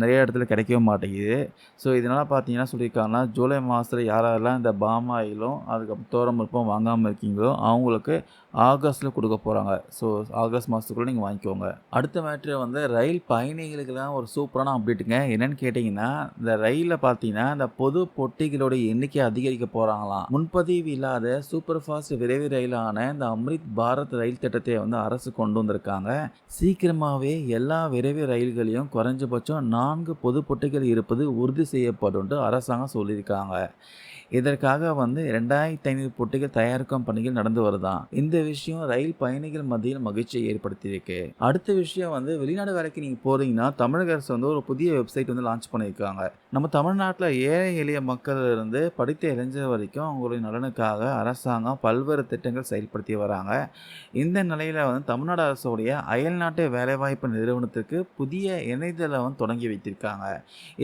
நிறைய இடத்துல கிடைக்கவே மாட்டேங்குது. ஸோ இதனால் பார்த்தீங்கன்னா சொல்லியிருக்காங்கன்னா, ஜூலை மாதத்தில் யாரெல்லாம் இந்த பாமாயிலும் அதுக்கப்புறம் துவரம்பருப்பும் வாங்காமல் இருக்கீங்களோ அவங்களுக்கு ஆகஸ்ட்டில் கொடுக்க போகிறாங்க. ஸோ ஆகஸ்ட் மாதத்துக்குள்ளே நீங்கள் வாங்கிக்கோங்க. அடுத்த மேட்ரு வந்து ரயில் பயணிகளுக்கெல்லாம் ஒரு சூப்பரான அப்டேட்டுங்க. என்னென்னு கேட்டிங்கன்னா, இந்த ரயிலில் பார்த்தீங்கன்னா இந்த பொது பொட்டிகளோட எண்ணிக்கை அதிகரிக்க போகிறாங்களாம். முன்பதிவு இல்லாத சூப்பர் ஃபாஸ்ட் விரைவு ரயிலான இந்த அம்ரித் பாரத் ரயில் திட்டத்தை வந்து அரசு கொண்டு வந்திருக்காங்க. சீக்கிரமாகவே எல்லா விரைவு ரயில்களையும் குறைஞ்சபட்சம் 4 பொது பொட்டிகள் இருப்பது உறுதி செய்யப்படும் அரசாங்கம் சொல்லியிருக்காங்க. இதற்காக வந்து 2500 பொட்டிகள் தயாரிக்கும் பணிகள் நடந்து வருதாம். இந்த விஷயம் ரயில் பயணிகள் மத்தியில் மகிழ்ச்சியை ஏற்படுத்தியிருக்கு. அடுத்த விஷயம் வந்து வெளிநாடு வேலைக்கு நீங்கள் போகிறீங்கன்னா தமிழக அரசு வந்து ஒரு புதிய வெப்சைட் வந்து லான்ச் பண்ணியிருக்காங்க. நம்ம தமிழ்நாட்டில் ஏழை எளிய மக்கள் இருந்து படித்த இளைஞர் வரைக்கும் அவங்களுடைய நலனுக்காக அரசாங்கம் பல்வேறு திட்டங்கள் செயல்படுத்தி வராங்க. இந்த நிலையில் வந்து தமிழ்நாடு அரசுடைய அயல்நாட்டு வேலைவாய்ப்பு நிறுவனத்துக்கு புதிய இணையதளம் வந்து தொடங்கி வைத்திருக்காங்க.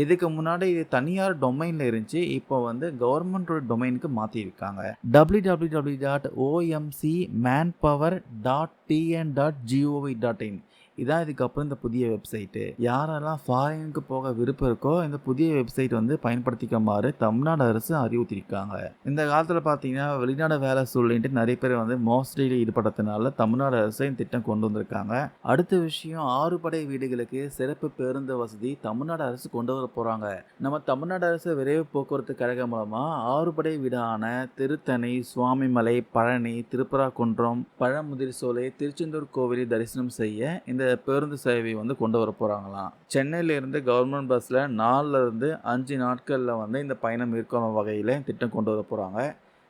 இதுக்கு முன்னாடி இது தனியார் டொமைனில் இருந்துச்சு. இப்போ வந்து கவர்மெண்ட் டொமைனுக்கு மாற்றிருக்காங்க. www.omcmanpower.tn.gov.in இதான் இதுக்கப்புறம் இந்த புதிய வெப்சைட்டு. யாரெல்லாம் ஃபாரினுக்கு போக விருப்பம் இருக்கோ இந்த புதிய வெப்சைட் வந்து பயன்படுத்திக்குமாறு தமிழ்நாடு அரசு அறிவுறுத்தியிருக்காங்க. இந்த காலத்தில் பார்த்தீங்கன்னா வெளிநாடு வேலை சொல்லிட்டு நிறைய பேர் வந்து மோசடியில் ஈடுபடுறதுனால தமிழ்நாடு அரசு இந்த திட்டம் கொண்டு வந்திருக்காங்க. அடுத்த விஷயம், 6 படை வீடுகளுக்கு சிறப்பு பேருந்து வசதி தமிழ்நாடு அரசு கொண்டு வர போகிறாங்க. நம்ம தமிழ்நாடு அரசு விரைவு போக்குவரத்து கழகம் மூலமாக 6 படை வீடான திருத்தணி, சுவாமிமலை, பழனி, திருப்பராங்குன்றம், பழமுதிர் சோலை, திருச்செந்தூர் கோவிலில் தரிசனம் செய்ய இந்த பேருந்து சேவை வந்து கொண்டு வர போகிறாங்களாம். சென்னையிலிருந்து கவர்மெண்ட் பஸ்ஸில் 4லேருந்து 5 நாட்களில் வந்து இந்த பயணம் மேற்கொள்ளும் வகையில் திட்டம் கொண்டு வர போகிறாங்க.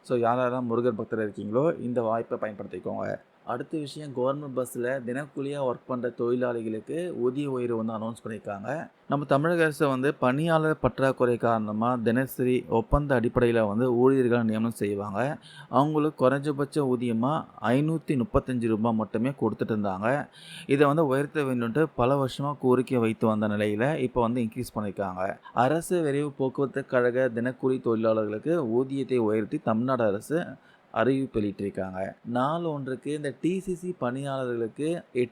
ஸோ யாரெல்லாம் முருகர் பக்தர் இருக்கீங்களோ இந்த வாய்ப்பை பயன்படுத்திக்கோங்க. அடுத்த விஷயம், கவர்மெண்ட் பஸ்ஸில் தினக்கூலியாக ஒர்க் பண்ணுற தொழிலாளிகளுக்கு ஊதிய உயர்வு வந்து அனௌன்ஸ் பண்ணியிருக்காங்க. நம்ம தமிழக அரசு வந்து பணியாளர் பற்றாக்குறை காரணமாக தினசரி ஒப்பந்த அடிப்படையில் வந்து ஊழியர்களை நியமனம் செய்வாங்க. அவங்களுக்கு குறைஞ்சபட்ச ஊதியமாக ரூ. 535 மட்டுமே கொடுத்துட்டு இருந்தாங்க. இதை வந்து உயர்த்த வேண்டும்ட்டு பல வருஷமாக கோரிக்கை வைத்து வந்த நிலையில் இப்போ வந்து இன்க்ரீஸ் பண்ணியிருக்காங்க. அரசு விரைவு போக்குவரத்து கழக தினக்கூலி தொழிலாளர்களுக்கு ஊதியத்தை உயர்த்தி தமிழ்நாடு அரசு அறிவிப்பு வெளியிட்டிருக்காங்க. நாள் ஒன்றுக்கு இந்த டிசிசி பணியாளர்களுக்கு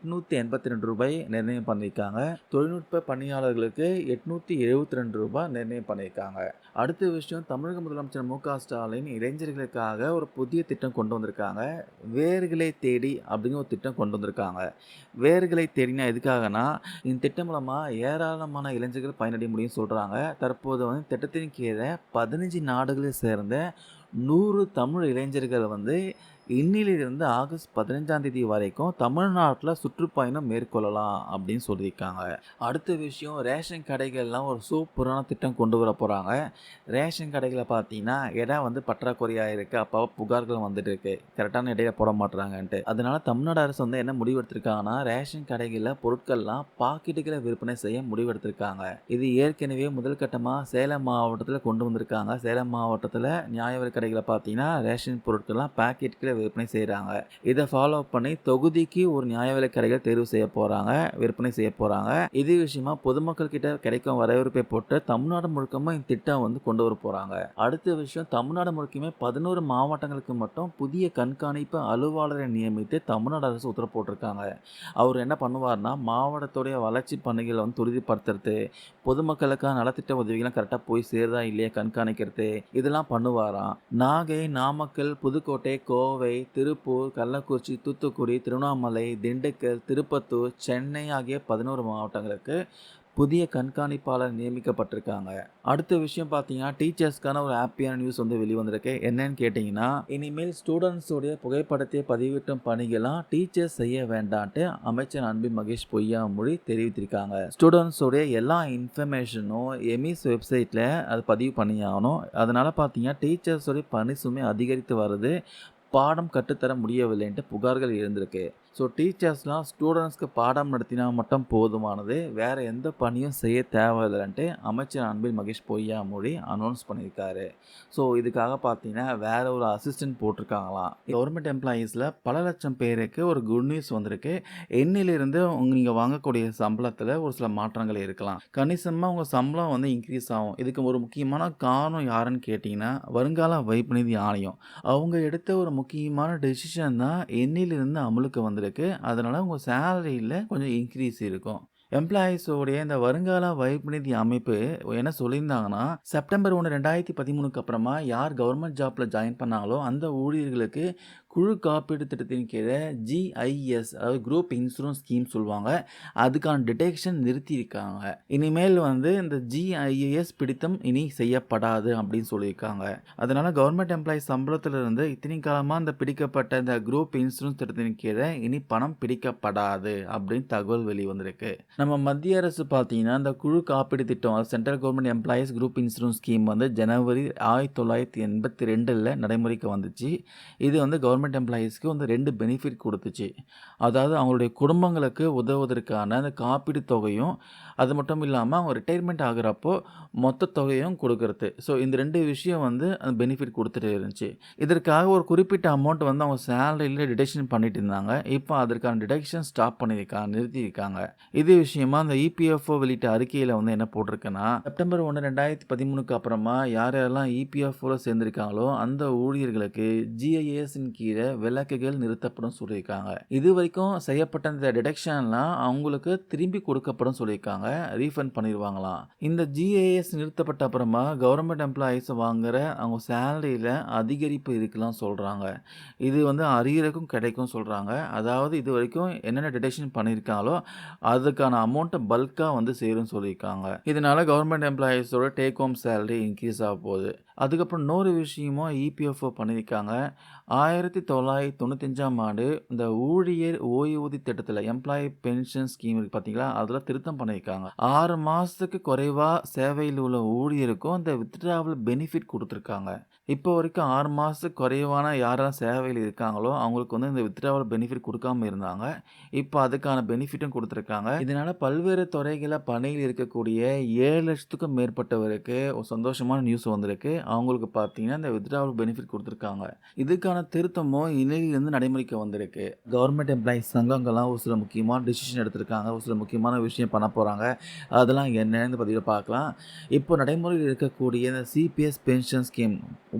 ரூ. 882 நிர்ணயம் பண்ணியிருக்காங்க. தொழில்நுட்ப பணியாளர்களுக்கு ரூ. 872 நிர்ணயம் பண்ணியிருக்காங்க. அடுத்த விஷயம், தமிழக முதலமைச்சர் மு.க.ஸ்டாலின் இளைஞர்களுக்காக ஒரு புதிய திட்டம் கொண்டு வந்திருக்காங்க. வேர்களை தேடி அப்படின்னு ஒரு திட்டம் கொண்டு வந்திருக்காங்க. வேர்களை தேடினா எதுக்காகனா, இந்த திட்டம் மூலமாக ஏராளமான இளைஞர்கள் பயனடைய முடியும் சொல்கிறாங்க. தற்போது வந்து திட்டத்தின் கீழே 15 நாடுகளை சேர்ந்த 100 தமிழ் இளைஞர்கள் வந்து இன்னிலிருந்து ஆகஸ்ட் 15ஆம் தேதி வரைக்கும் தமிழ்நாட்டில் சுற்றுப்பயணம் மேற்கொள்ளலாம் அப்படின்னு சொல்லியிருக்காங்க. அடுத்த விஷயம், ரேஷன் கடைகள்லாம் ஒரு சூப்பரான திட்டம் கொண்டு வர போகிறாங்க. ரேஷன் கடைகளை பார்த்தீங்கன்னா இடம் வந்து பற்றாக்குறையாக இருக்குது. அப்போ புகார்கள் வந்துட்டு இருக்கு, கரெக்டான இடையில போட மாட்டுறாங்கன்ட்டு. அதனால தமிழ்நாடு அரசு வந்து என்ன முடிவெடுத்திருக்காங்கன்னா, ரேஷன் கடைகளில் பொருட்கள்லாம் பாக்கெட்டுகளை விற்பனை செய்ய முடிவெடுத்திருக்காங்க. இது ஏற்கனவே முதல் கட்டமாக சேலம் மாவட்டத்தில் கொண்டு வந்திருக்காங்க. சேலம் மாவட்டத்தில் நியாய விலைக் கடைகளை பார்த்தீங்கன்னா ரேஷன் பொருட்கள்லாம் பாக்கெட்டுகளை விற்பனை செய்கிறாங்க. இதை ஃபாலோ பண்ணி தொகுதிக்கு ஒரு நியாய விலைக் கடைகள் தேர்வு செய்ய போகிறாங்க, விற்பனை செய்ய போகிறாங்க. இது விஷயமா பொதுமக்கள் கிட்ட கிடைக்கும் வரவேற்பை போட்டு தமிழ்நாடு முழுக்கமா இந்த திட்டம் வந்து கொண்டு வர போகிறாங்க. அடுத்த விஷயம், தமிழ்நாடு முழுக்கமே 11 மாவட்டங்களுக்கு மட்டும் புதிய கண்காணிப்பு அலுவலரை நியமித்து தமிழ்நாடு அரசு உத்தரவு போட்டிருக்காங்க. அவர் என்ன பண்ணுவார்னா, மாவட்டத்துடைய வளர்ச்சி பணிகளை வந்து துரிதப்படுத்துறது, பொதுமக்களுக்கான நலத்திட்ட உதவிகள்லாம் கரெக்டாக போய் சேருதா இல்லையா கண்காணிக்கிறது, இதெல்லாம் பண்ணுவாராம். நாகை, நாமக்கல், புதுக்கோட்டை, கோவை, திருப்பூர், கள்ளக்குறிச்சி, தூத்துக்குடி, திருவண்ணாமலை, திண்டுக்கல், திருப்பத்தூர், சென்னை ஆகிய 11 மாவட்டங்களுக்கு புதிய கண்காணிப்பாளர் நியமிக்கப்பட்டிருக்காங்க. அடுத்த விஷயம் பார்த்தீங்கன்னா, டீச்சர்ஸ்க்கான ஒரு ஹாப்பியான நியூஸ் வந்து வெளிவந்திருக்கு. என்னன்னு கேட்டிங்கன்னா, இனிமேல் ஸ்டூடெண்ட்ஸோடைய புகைப்படத்தை பதிவிட்டும் பணிகள்லாம் டீச்சர்ஸ் செய்ய வேண்டான்ட்டு அமைச்சர் அன்பில் மகேஷ் பொய்யாமொழி தெரிவித்திருக்காங்க. ஸ்டூடெண்ட்ஸோடைய எல்லா இன்ஃபர்மேஷனும் எமிஸ் வெப்சைட்டில் அது பதிவு பண்ணியாகணும். அதனால் பார்த்தீங்கன்னா, டீச்சர்ஸோடைய பணி சுமை அதிகரித்து வருது, பாடம் கற்றுத்தர முடியவில்லைன்ட்டு புகார்கள் எழுந்திருக்கு. ஸோ டீச்சர்ஸ்லாம் ஸ்டூடெண்ட்ஸ்க்கு பாடம் நடத்தினா மட்டும் போதுமானது, வேறு எந்த பணியும் செய்ய தேவையில்லைன்ட்டு அமைச்சர் அன்பில் மகேஷ் பொய்யாமொழி அனௌன்ஸ் பண்ணியிருக்காரு. ஸோ இதுக்காக பார்த்தீங்கன்னா வேற ஒரு அசிஸ்டன்ட் போட்டிருக்காங்களாம். கவர்மெண்ட் எம்ப்ளாயீஸில் பல லட்சம் பேருக்கு ஒரு குட் நியூஸ் வந்திருக்கு. எண்ணிலிருந்து நீங்கள் வாங்கக்கூடிய சம்பளத்தில் ஒரு சில மாற்றங்கள் இருக்கலாம். கணிசமாக உங்கள் சம்பளம் வந்து இன்க்ரீஸ் ஆகும். இதுக்கு ஒரு முக்கியமான காரணம் யாருன்னு கேட்டிங்கன்னா, வருங்கால வைப்பு நிதி ஆணையம். அவங்க எடுத்த ஒரு முக்கியமான டெசிஷன் தான் எண்ணிலிருந்து அமலுக்கு வந்திருக்கு. அதனால் உங்கள் சேலரியில் கொஞ்சம் இன்க்ரீஸ் இருக்கும். எம்ப்ளாயீஸோடைய இந்த வருங்கால வைப்பு நிதி அமைப்பு என்ன சொல்லியிருந்தாங்கன்னா, செப்டம்பர் 1, 2013க்கு அப்புறமா யார் கவர்மெண்ட் ஜாப்பில் ஜாயின் பண்ணாங்களோ அந்த ஊழியர்களுக்கு குழு காப்பீடு திட்டத்தின் கீழே GIS, அதாவது குரூப் இன்சூரன்ஸ் ஸ்கீம் சொல்லுவாங்க, அதுக்கான டிடெக்ஷன் நிறுத்தியிருக்காங்க. இனிமேல் வந்து இந்த GIS பிடித்தம் இனி செய்யப்படாது அப்படின்னு சொல்லியிருக்காங்க. அதனால் கவர்மெண்ட் எம்ப்ளாயீஸ் சம்பளத்திலிருந்து இத்தனை காலமாக இந்த பிடிக்கப்பட்ட இந்த குரூப் இன்சூரன்ஸ் திட்டத்தின் கீழே இனி பணம் பிடிக்கப்படாது அப்படின்னு தகவல் வெளிவந்திருக்கு. நம்ம மத்திய அரசு பார்த்தீங்கன்னா, இந்த குழு காப்பீடு திட்டம், central government employees group insurance scheme வந்து ஜனவரி 1982 நடைமுறைக்கு வந்துச்சு. இது வந்து கவர்மெண்ட் எம்ப்ளாயீஸ்க்கு வந்து 2 பெனிஃபிட் கொடுத்துச்சு. அதாவது அவங்களுடைய குடும்பங்களுக்கு உதவுவதற்கான அந்த காப்பீடு தொகையும், அது மட்டும் இல்லாமல் அவங்க ரிட்டையர்மெண்ட் ஆகிறப்போ மொத்த தொகையும் கொடுக்கறது. ஸோ இந்த 2 விஷயம் வந்து அந்த பெனிஃபிட் கொடுத்துட்டு இருந்துச்சு. இதற்காக ஒரு குறிப்பிட்ட அமௌண்ட் வந்து அவங்க சேலரியில் டிடெக்ஷன் பண்ணிட்டு இருந்தாங்க. இப்போ அதற்கான டிடெக்ஷன் ஸ்டாப் பண்ணியிருக்காங்க, நிறுத்தியிருக்காங்க. இது விஷயமா அந்த EPFO வெளியிட்ட அறிக்கையில் வந்து என்ன போட்டிருக்குன்னா, செப்டம்பர் 1, 2013க்கு அப்புறமா யார் யாரெல்லாம் EPFOவில் சேர்ந்திருக்காங்களோ அந்த ஊழியர்களுக்கு GISன் கீழே விலக்குகள் நிறுத்தப்படும் சொல்லியிருக்காங்க. இது வரைக்கும் செய்யப்பட்ட இந்த டிடெக்ஷன்லாம் அவங்களுக்கு திரும்பி கொடுக்கப்படும் சொல்லியிருக்காங்க, ரீஃபண்ட் பண்ணிடுவாங்களாம். இந்த GIS நிறுத்தப்பட்ட அப்புறமா கவர்மெண்ட் எம்ப்ளாயீஸ் வாங்குற அவங்க சேலரியில் அதிகரிப்பு இருக்கலாம் சொல்கிறாங்க. இது வந்து அரியருக்கும் கிடைக்கும் சொல்கிறாங்க. அதாவது இது வரைக்கும் என்னென்ன டிடெக்ஷன் பண்ணியிருக்காங்களோ அதுக்கான அமௌண்ட்டை பல்காக வந்து சேரும்னு சொல்லியிருக்காங்க. இதனால கவர்மெண்ட் எம்ப்ளாயீஸோட டேக் ஹோம் சேலரி இன்க்ரீஸ் ஆக போகுது. அதுக்கப்புறம் இன்னொரு விஷயமும் EPFO பண்ணியிருக்காங்க. 1995ஆம் ஆண்டு இந்த ஊழியர் ஓய்வூதிய திட்டத்தில் எம்ப்ளாயி பென்ஷன் ஸ்கீம் இருக்குது பார்த்தீங்களா, அதில் திருத்தம் பண்ணியிருக்காங்க. 6 மாதத்துக்கு குறைவாக சேவையில் உள்ள ஊழியருக்கும் இந்த வித்ட்ராவல் பெனிஃபிட் கொடுத்துருக்காங்க. இப்போ வரைக்கும் 6 மாதத்துக்கு குறைவான யாரெல்லாம் சேவையில் இருக்காங்களோ அவங்களுக்கு வந்து இந்த வித்ட்ராவல் பெனிஃபிட் கொடுக்காம இருந்தாங்க. இப்போ அதுக்கான பெனிஃபிட்டும் கொடுத்துருக்காங்க. இதனால் பல்வேறு துறைகளில் பணியில் இருக்கக்கூடிய 7 லட்சத்துக்கும் மேற்பட்டவருக்கு ஒரு சந்தோஷமான நியூஸ் வந்திருக்கு. அவங்களுக்கு பார்த்தீங்கன்னா இந்த வித்ட்ராவல் பெனிஃபிட் கொடுத்துருக்காங்க. இதுக்கான திருத்தமும் இன்னையிலிருந்து நடைமுறைக்கு வந்திருக்கு. கவர்மெண்ட் எம்ப்ளாயீஸ் சங்கங்கள்லாம் ஒரு சில முக்கியமான டிசிஷன் எடுத்திருக்காங்க, ஒரு சில முக்கியமான விஷயம் பண்ண போகிறாங்க. அதெல்லாம் என்னன்னு பதிவில் பார்க்கலாம். இப்போ நடைமுறையில் இருக்கக்கூடிய இந்த CPS பென்ஷன் ஸ்கீம்,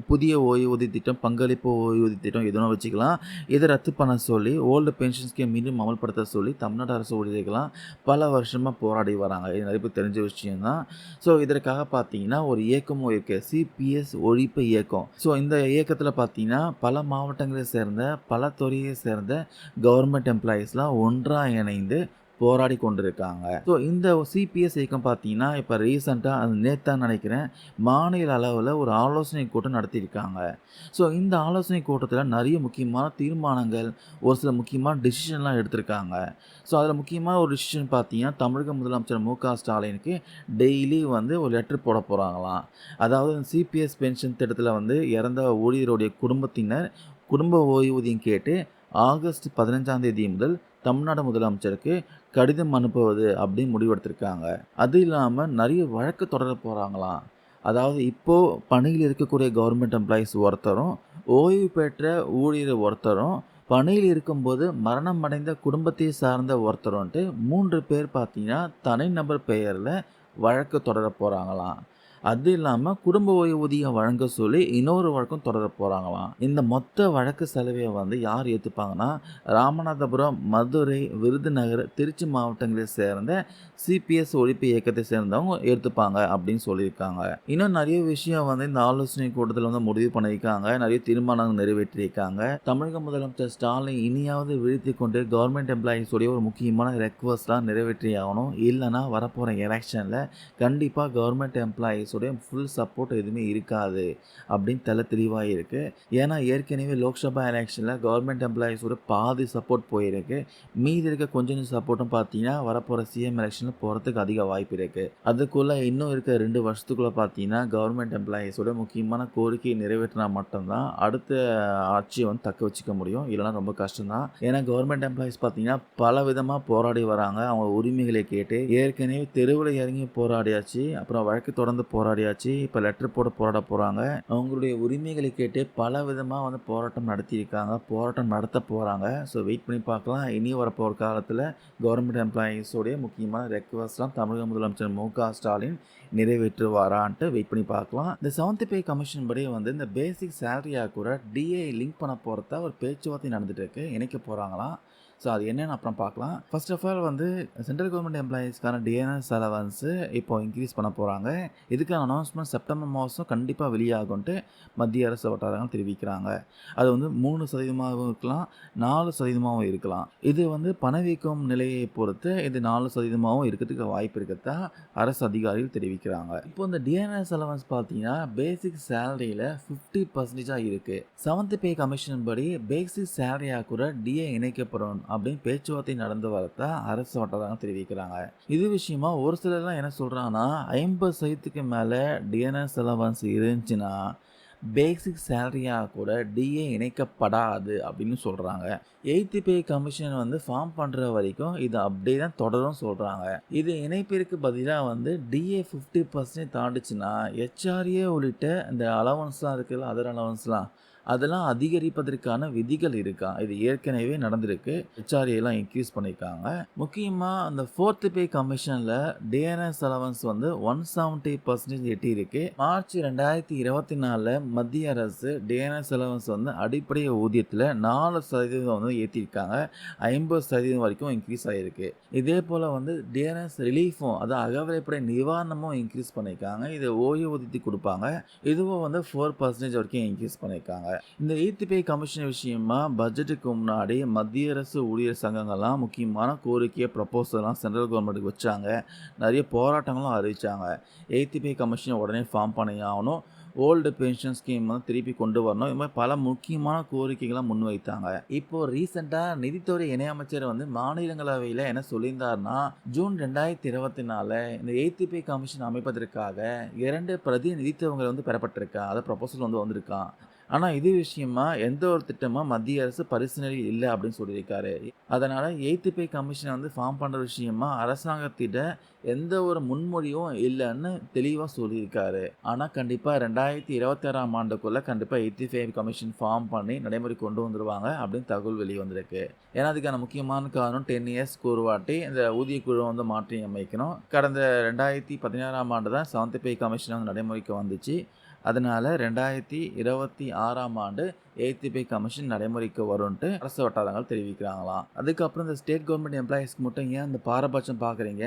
புதிய ஓய்வூதிய திட்டம், பங்களிப்பு ஓய்வூதிய திட்டம் எதுவும் வச்சுக்கலாம், இதை ரத்து பண்ண சொல்லி ஓல்டு பென்ஷன் ஸ்கீம் மீண்டும் அமல்படுத்த சொல்லி தமிழ்நாடு அரசு ஊழியர்கள்லாம் பல வருஷமாக போராடி வராங்க. இது நிறைய பேர் தெரிஞ்ச விஷயம்தான். ஸோ இதற்காக பார்த்தீங்கன்னா ஒரு இயக்கமும் இருக்குது, CPS ஒழிப்பு இயக்கம். ஸோ இந்த இயக்கத்தில் பார்த்தீங்கன்னா பல மாவட்டங்களை சேர்ந்த, பல துறையை சேர்ந்த கவர்மெண்ட் எம்ப்ளாயீஸ்லாம் ஒன்றாக இணைந்து போராடி கொண்டிருக்காங்க. ஸோ இந்த சிபிஎஸ் இயக்கம் பார்த்தீங்கன்னா, இப்போ ரீசென்ட்டா அது நேத்தான் நினைக்கிறேன், மாநில அளவுல ஒரு ஆலோசனை கூட்டம் நடத்தியிருக்காங்க. ஸோ இந்த ஆலோசனை கூட்டத்தில் நிறைய முக்கியமான தீர்மானங்கள், ஒரு சில முக்கியமான டிசிஷன்லாம் எடுத்திருக்காங்க. ஸோ அதில் முக்கியமான ஒரு டிசிஷன் பார்த்தீங்கன்னா, தமிழக முதலமைச்சர் மு.க. ஸ்டாலினுக்கு டெய்லி வந்து ஒரு லெட்டர் போட போகிறாங்களாம். அதாவது சிபிஎஸ் பென்ஷன் திட்டத்தில் வந்து இறந்த ஊழியருடைய குடும்பத்தினர் குடும்ப ஓய்வூதியம் கேட்டு ஆகஸ்ட் 15ஆம் தேதி முதல் தமிழ்நாடு முதலமைச்சருக்கு கடிதம் அனுப்புவது அப்படின்னு முடிவெடுத்திருக்காங்க. அது இல்லாமல் நிறைய வழக்கு தொடர போகிறாங்களாம். அதாவது இப்போது பணியில் இருக்கக்கூடிய கவர்மெண்ட் எம்ப்ளாயீஸ் ஒருத்தரும், ஓய்வு பெற்ற ஊழியர் ஒருத்தரும், பணியில் இருக்கும்போது மரணம் அடைந்த குடும்பத்தை சார்ந்த ஒருத்தருன்ட்டு 3 பேர் பார்த்தீங்கன்னா தனிநபர் பெயரில் வழக்கு தொடர போகிறாங்களாம். அது இல்லாமல் குடும்ப ஓய்வூதியம் வழங்க சொல்லி இன்னொரு வழக்கும் தொடர போகிறாங்களாம். இந்த மொத்த வழக்கு செலவையை வந்து யார் ஏற்றுப்பாங்கன்னா, ராமநாதபுரம், மதுரை, விருதுநகர், திருச்சி மாவட்டங்களை சேர்ந்த சிபிஎஸ் ஒழிப்பு இயக்கத்தை சேர்ந்தவங்க ஏற்றுப்பாங்க அப்படின்னு சொல்லியிருக்காங்க. இன்னும் நிறைய விஷயம் வந்து இந்த ஆலோசனை கூட்டத்தில் வந்து முடிவு பண்ணியிருக்காங்க. நிறைய தீர்மானங்கள் நிறைவேற்றியிருக்காங்க. தமிழக முதலமைச்சர் ஸ்டாலின் இனியாவது விழித்து கொண்டு கவர்மெண்ட் எம்ப்ளாயீஸ் உடைய ஒரு முக்கியமான ரெக்வஸ்ட்லாம் நிறைவேற்றி ஆகணும். இல்லைனா வரப்போகிற எலெக்ஷனில் கண்டிப்பாக கவர்மெண்ட் எம்ப்ளாயீஸ் ஃபுல் சப்போர்ட் எதுவுமே இருக்காது அப்படின்னு தெளிவாக இருக்குது. ஏன்னா ஏற்கனவே லோக்சபா எலெக்ஷனில் கவர்மெண்ட் எம்ப்ளாயீஸோட பாதி சப்போர்ட் போயிருக்கு. மீதி இருக்க கொஞ்சம் சப்போர்ட்டும் பார்த்தீங்கன்னா வரப்போகிற சிஎம் எலெக்ஷனில் போகிறதுக்கு அதிக வாய்ப்பு இருக்குது. அதுக்குள்ளே இன்னும் இருக்க 2 வருஷத்துக்குள்ளே பார்த்தீங்கன்னா கவர்மெண்ட் எம்ப்ளாயீஸோட முக்கியமான கோரிக்கையை நிறைவேற்றினா மட்டும்தான் அடுத்த ஆட்சியை வந்து தக்க வச்சுக்க முடியும். இல்லைனா ரொம்ப கஷ்டம்தான். ஏன்னா கவர்மெண்ட் எம்ப்ளாயீஸ் பார்த்தீங்கன்னா பல விதமாக போராடி வராங்க. அவங்க உரிமைகளை கேட்டு ஏற்கனவே தெருவில் இறங்கி போராடியாச்சு, அப்புறம் வழக்கு தொடர்ந்து போராடியாச்சு, இப்போ லெட்டர் போட போராட போகிறாங்க. அவங்களுடைய உரிமைகளை கேட்டு பல விதமாக வந்து போராட்டம் நடத்தியிருக்காங்க, போராட்டம் நடத்த போகிறாங்க. ஸோ வெயிட் பண்ணி பார்க்கலாம். இனி வரப்போகிற காலத்தில் கவர்மெண்ட் எம்ப்ளாயீஸோடைய முக்கியமான ரெக்வஸ்ட்லாம் தமிழக முதலமைச்சர் மு.க. ஸ்டாலின் நிறைவேற்றுவாரான்ட்டு வெயிட் பண்ணி பார்க்கலாம். இந்த 7th பே கமிஷன் படி வந்து இந்த பேசிக் சேலரியாக கூட டிஏ லிங்க் பண்ண போகிறதா ஒரு பேச்சுவார்த்தை நடந்துட்டு இருக்கு. இணைக்க போகிறாங்களாம். ஸோ அது என்னென்னு அப்புறம் பார்க்கலாம். ஃபர்ஸ்ட் ஆஃப் ஆல் வந்து சென்ட்ரல் கவர்மெண்ட் எம்ப்ளாயீஸ்க்கான டிஎன்எஸ் அலவன்ஸு இப்போ இன்க்ரீஸ் பண்ண போகிறாங்க. இதுக்கான அனௌன்ஸ்மெண்ட் செப்டம்பர் மாதம் கண்டிப்பாக வெளியாகும்ட்டு மத்திய அரசு வட்டாரங்கள் தெரிவிக்கிறாங்க. அது வந்து 3% இருக்கலாம், 4% இருக்கலாம். இது வந்து பணவீக்கம் நிலையை பொறுத்து இது 4% இருக்கிறதுக்கு வாய்ப்பு இருக்கிறதா அரசு அதிகாரிகள் தெரிவிக்கிறாங்க. இப்போ இந்த டிஎன்எஸ் அலவன்ஸ் பார்த்தீங்கன்னா பேசிக் சேலரியில் 50% இருக்குது. 7th பே கமிஷன் படி பேசிக் சேலரியாக கூட டிஏ இணைக்கப்படும் அப்படின்னு பேச்சுவார்த்தை நடந்து வரதா அரசு வட்டாரங்கள் தெரிவிக்கிறாங்க. இது விஷயமா ஒரு சிலர்லாம் என்ன சொல்கிறாங்கன்னா 50% மேலே டிஎன்எஸ் அலவன்ஸ் இருந்துச்சுன்னா பேசிக் சேலரியாக கூட டிஏ இணைக்கப்படாது அப்படின்னு சொல்கிறாங்க. 8th பே கமிஷன் வந்து ஃபார்ம் பண்ணுற வரைக்கும் இது அப்படியே தான் தொடரும் சொல்கிறாங்க. இது இணைப்பிற்கு பதிலாக வந்து டிஏ 50% தாண்டிச்சுன்னா ஹெச்ஆர்ஏ உள்ளிட்ட இந்த அலவன்ஸ்லாம் இருக்குல்ல, அதர் அலவன்ஸ்லாம் அதெல்லாம் அதிகரிப்பதற்கான விதிகள் இருக்கா. இது ஏற்கனவே நடந்திருக்கு. ஹெச்ஆர்ஏலாம் இன்க்ரீஸ் பண்ணியிருக்காங்க. முக்கியமாக அந்த 4th பே கமிஷனில் டிஎன்எஸ் அலவன்ஸ் வந்து 170% எட்டியிருக்கு. மார்ச் 2024 மத்திய அரசு டிஎன்எஸ் அலவன்ஸ் வந்து அடிப்படை ஊதியத்தில் 4% வந்து ஏற்றிருக்காங்க. 50% வரைக்கும் இன்க்ரீஸ் ஆகிருக்கு. இதே போல் வந்து டிஎன்எஸ் ரிலீஃபும், அதாவது அகவிலைப்படை நிவாரணமும் இன்க்ரீஸ் பண்ணியிருக்காங்க. இது ஓய்வூதியத்துக்கு கொடுப்பாங்க. இதுவும் வந்து 4% வரைக்கும் இன்க்ரீஸ் பண்ணியிருக்காங்க. இந்த 8th பே கமிஷன் விஷயமா பட்ஜெட்டுக்கு முன்னாடி மத்திய அரசு ஊழியர் சங்கங்கள்லாம் முக்கியமான கோரிக்கையை ப்ரப்போசல்லாம் சென்ட்ரல் கவர்மெண்ட்டுக்கு வச்சாங்க. நிறைய போராட்டங்களும் அறிவிச்சாங்க. 8th பே கமிஷனை உடனே ஃபார்ம் பண்ணி ஆகணும், ஓல்டு பென்ஷன் ஸ்கீம் வந்து திருப்பி கொண்டு வரணும். இது மாதிரி பல முக்கியமான கோரிக்கைகளை முன்வைத்தாங்க. இப்போ ரீசெண்டாக நிதித்துறை இணையமைச்சர் வந்து மாநிலங்களவையில் என்ன சொல்லியிருந்தாருன்னா, ஜூன் 2024 இந்த 8th பே கமிஷன் அமைப்பதற்காக 2 பிரதிநிதித்துவங்கள் வந்து பெறப்பட்டிருக்கா, அதை ப்ரப்போசல் வந்து வந்திருக்கான். ஆனால் இது விஷயமா எந்த ஒரு திட்டமும் மத்திய அரசு பரிசீலனையில் இல்லை அப்படின்னு சொல்லியிருக்காரு. அதனால் 8th பே கமிஷனை வந்து ஃபார்ம் பண்ணுற விஷயமா அரசாங்கத்திட்ட எந்த ஒரு முன்மொழியும் இல்லைன்னு தெளிவாக சொல்லியிருக்காரு. ஆனால் கண்டிப்பாக 2026ஆம் ஆண்டுக்குள்ளே கண்டிப்பாக 8th பே கமிஷன் ஃபார்ம் பண்ணி நடைமுறை கொண்டு வந்துடுவாங்க அப்படின்னு தகவல் வெளியே வந்திருக்கு. ஏன்னா அதுக்கான முக்கியமான காரணம் 10 இயர்ஸ்க்கு ஒரு வாட்டி இந்த ஊதிய குழு வந்து மாற்றி அமைக்கணும். கடந்த 2016ஆம் ஆண்டு தான் 7th பே கமிஷன் வந்து நடைமுறைக்கு வந்துச்சு. அதனால் 2026ஆம் ஆண்டு 8th பே கமிஷன் நடைமுறைக்கு வரும்ன்ட்டு அரசு வட்டாரங்கள் தெரிவிக்கிறாங்களாம். அதுக்கப்புறம் இந்த ஸ்டேட் கவர்மெண்ட் எம்ப்ளாயீஸ்க்கு மட்டும் ஏன் இந்த பாரபட்சம் பார்க்குறீங்க?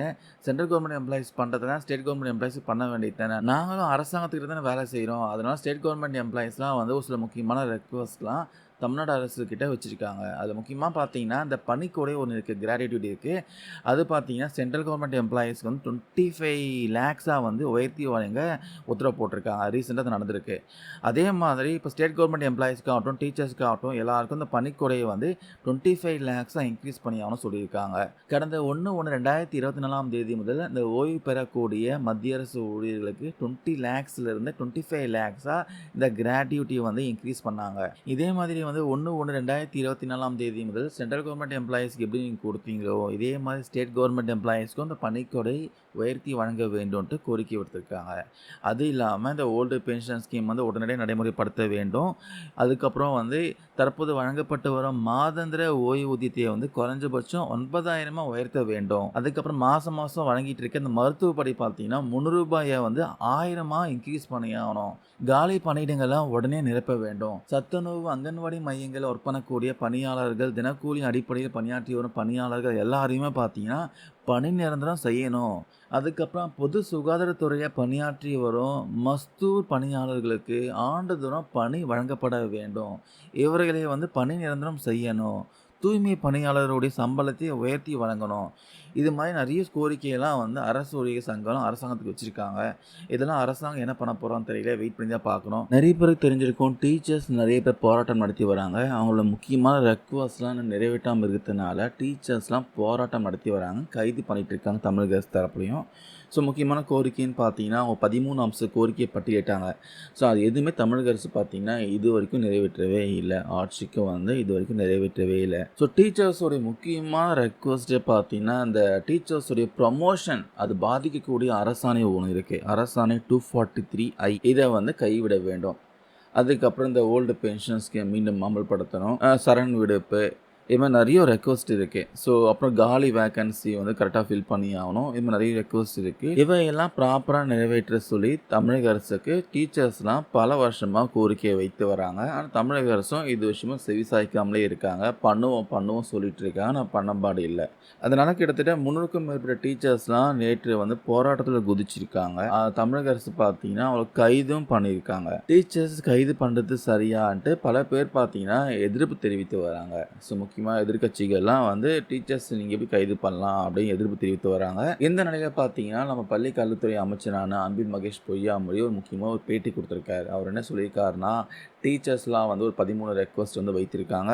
சென்ட்ரல் கவர்மெண்ட் எம்ப்ளாயீஸ் பண்ணுறதுனா ஸ்டேட் கவர்மெண்ட் எம்ப்ளாயீஸ் பண்ண வேண்டியது தானே. நாங்களும் அரசாங்கத்துக்கிட்ட தானே வேலை செய்கிறோம். அதனால ஸ்டேட் கவர்மெண்ட் எம்ப்ளாயீஸ்லாம் வந்து ஒரு சில முக்கியமான ரெக்வஸ்ட்லாம் தமிழ்நாடு அரசுக்கிட்ட வச்சுருக்காங்க. அதில் முக்கியமாக பார்த்தீங்கன்னா இந்த பணிக்கொடை ஒன்று இருக்குது, கிராட்டிடியூட் இருக்குது. அது பார்த்தீங்கன்னா சென்ட்ரல் கவர்மெண்ட் எம்ப்ளாயீஸ்க்கு வந்து 25 lakhs வந்து உயர்த்தி வழங்க உத்தரவு போட்டிருக்காங்க. ரீசெண்டாக அது நடந்திருக்கு. அதே மாதிரி இப்போ ஸ்டேட் கவர்மெண்ட் எம்ப்ளாயீஸ்க்காகட்டும் டீச்சர்ஸ்க்காகட்டும் எல்லாருக்கும் இந்த பணிக்கொடையை வந்து 25 lakhs இன்க்ரீஸ் பண்ணி ஆகணும் சொல்லியிருக்காங்க. கடந்த 1/1/2024 முதல் இந்த ஓய்வு பெறக்கூடிய மத்திய அரசு ஊழியர்களுக்கு 20 lakhsலேருந்து 25 lakhs இந்த கிராட்டிவிட்டியை வந்து இன்க்ரீஸ் பண்ணாங்க. இதே மாதிரி வந்து 1/1/2024 முதல் சென்ட்ரல் கவர்மெண்ட் எம்ப்ளாயீஸ்க்கு எப்படி நீங்கள் கொடுத்தீங்களோ இதே மாதிரி ஸ்டேட் கவர்மெண்ட் எம்ப்ளாயீஸ்க்கும் இந்த பணிக்கொடை உயர்த்தி வழங்க வேண்டும்ன்ட்டு கோரிக்கை விடுத்திருக்காங்க. அது இல்லாமல் இந்த ஓல்டு பென்ஷன் ஸ்கீம் வந்து உடனடியாக நடைமுறைப்படுத்த வேண்டும். அதுக்கப்புறம் வந்து தற்போது வழங்கப்பட்டு வரும் மாதாந்திர ஓய்வூதியத்தை வந்து குறைஞ்சபட்சம் 9,000 உயர்த்த வேண்டும். அதுக்கப்புறம் மாதம் மாதம் வழங்கிட்டு இருக்க இந்த மருத்துவ படி பார்த்தீங்கன்னா ₹300 வந்து 1000 இன்க்ரீஸ் பண்ணி ஆகணும். காலி பணியிடங்கள்லாம் உடனே நிரப்ப வேண்டும். சத்துணவு அங்கன்வாடி மையங்களில் ஒர்க் பண்ணக்கூடிய பணியாளர்கள், தினக்கூலி அடிப்படையில் பணியாற்றி வரும் பணியாளர்கள் எல்லாரையுமே பார்த்தீங்கன்னா பணி நிரந்தரம் செய்யணும். அதுக்கப்புறம் பொது சுகாதாரத்துறையில் பணியாற்றி வரும் மஸ்தூர் பணியாளர்களுக்கு ஆண்டுதோறும் பணி வழங்கப்பட வேண்டும். இவர்களை வந்து பணி நிரந்தரம் செய்யணும். தூய்மை பணியாளருடைய சம்பளத்தை உயர்த்தி வழங்கணும். இது மாதிரி நிறைய கோரிக்கையெல்லாம் வந்து அரசு ஊழியர் சங்கம் அரசாங்கத்துக்கு வச்சுருக்காங்க. இதெல்லாம் அரசாங்கம் என்ன பண்ண போகிறோன்னு தெரியல, வெயிட் பண்ணி தான் பார்க்கணும். நிறைய பேருக்கு தெரிஞ்சிருக்கும், டீச்சர்ஸ் நிறைய பேர் போராட்டம் நடத்தி வராங்க. அவங்களோட முக்கியமான ரெக்வஸ்ட்லாம் நிறைவேற்றாமல் இருக்கிறதுனால டீச்சர்ஸ்லாம் போராட்டம் நடத்தி வராங்க, கைது பண்ணிகிட்டு இருக்காங்க தமிழக அரசு தரப்புலையும். ஸோ முக்கியமான கோரிக்கைன்னு பார்த்தீங்கன்னா அவங்க 13 அம்ச கோரிக்கையை பட்டியலிட்டாங்க. ஸோ அது எதுவுமே தமிழக அரசு பார்த்தீங்கன்னா இது வரைக்கும் நிறைவேற்றவே இல்லை. ஆட்சிக்கு வந்து இது வரைக்கும் நிறைவேற்றவே இல்லை. ஸோ டீச்சர்ஸோடைய முக்கியமான ரெக்வஸ்ட்டே பார்த்தீங்கன்னா இந்த டீச்சர்ஸோடைய ப்ரமோஷன் அது பாதிக்கக்கூடிய அரசாணை ஒன்று இருக்குது. அரசாணை 243I இதை வந்து கைவிட வேண்டும். அதுக்கப்புறம் இந்த ஓல்டு பென்ஷன் ஸ்கீம் மீண்டும் அமல்படுத்தணும். சரண் விடுப்பு இது மாதிரி நிறைய ரெக்வஸ்ட் இருக்குது. ஸோ அப்புறம் காலி வேக்கன்சி வந்து கரெக்டாக ஃபில் பண்ணி ஆகணும். இது மாதிரி நிறைய ரெக்வஸ்ட் இருக்குது. இவையெல்லாம் ப்ராப்பராக நிறைவேற்ற சொல்லி தமிழக அரசுக்கு டீச்சர்ஸ்லாம் பல வருஷமாக கோரிக்கையை வைத்து வராங்க. ஆனால் தமிழக அரசும் இது விஷயமா செவிசாய்க்காமலே இருக்காங்க. பண்ணுவோம் சொல்லிட்டு இருக்காங்க. நான் பண்ணபாடு இல்லை. அதனால் கிட்டத்தட்ட 300க்கும் மேற்பட்ட டீச்சர்ஸ்லாம் நேற்று வந்து போராட்டத்தில் குதிச்சிருக்காங்க. தமிழக அரசு பார்த்தீங்கன்னா அவங்களுக்கு கைதும் பண்ணியிருக்காங்க. டீச்சர்ஸ் கைது பண்ணுறது சரியான்ட்டு பல பேர் பார்த்தீங்கன்னா எதிர்ப்பு தெரிவித்து வராங்க. ஸோ முக்கியமாக எதிர்க்கட்சிகள்லாம் வந்து டீச்சர்ஸ் நீங்கள் எப்படி கைது பண்ணலாம் அப்படின்னு எதிர்ப்பு தெரிவித்து வராங்க. இந்த நிலையில் பார்த்தீங்கன்னா நம்ம பள்ளி கல்வித்துறை அமைச்சரான அன்பில் மகேஷ் பொய்யாமொழி ஒரு முக்கியமாக ஒரு பேட்டி கொடுத்துருக்காரு. அவர் என்ன சொல்லியிருக்காருன்னா, டீச்சர்ஸ்லாம் வந்து ஒரு 13 ரெக்வஸ்ட் வந்து வைத்திருக்காங்க.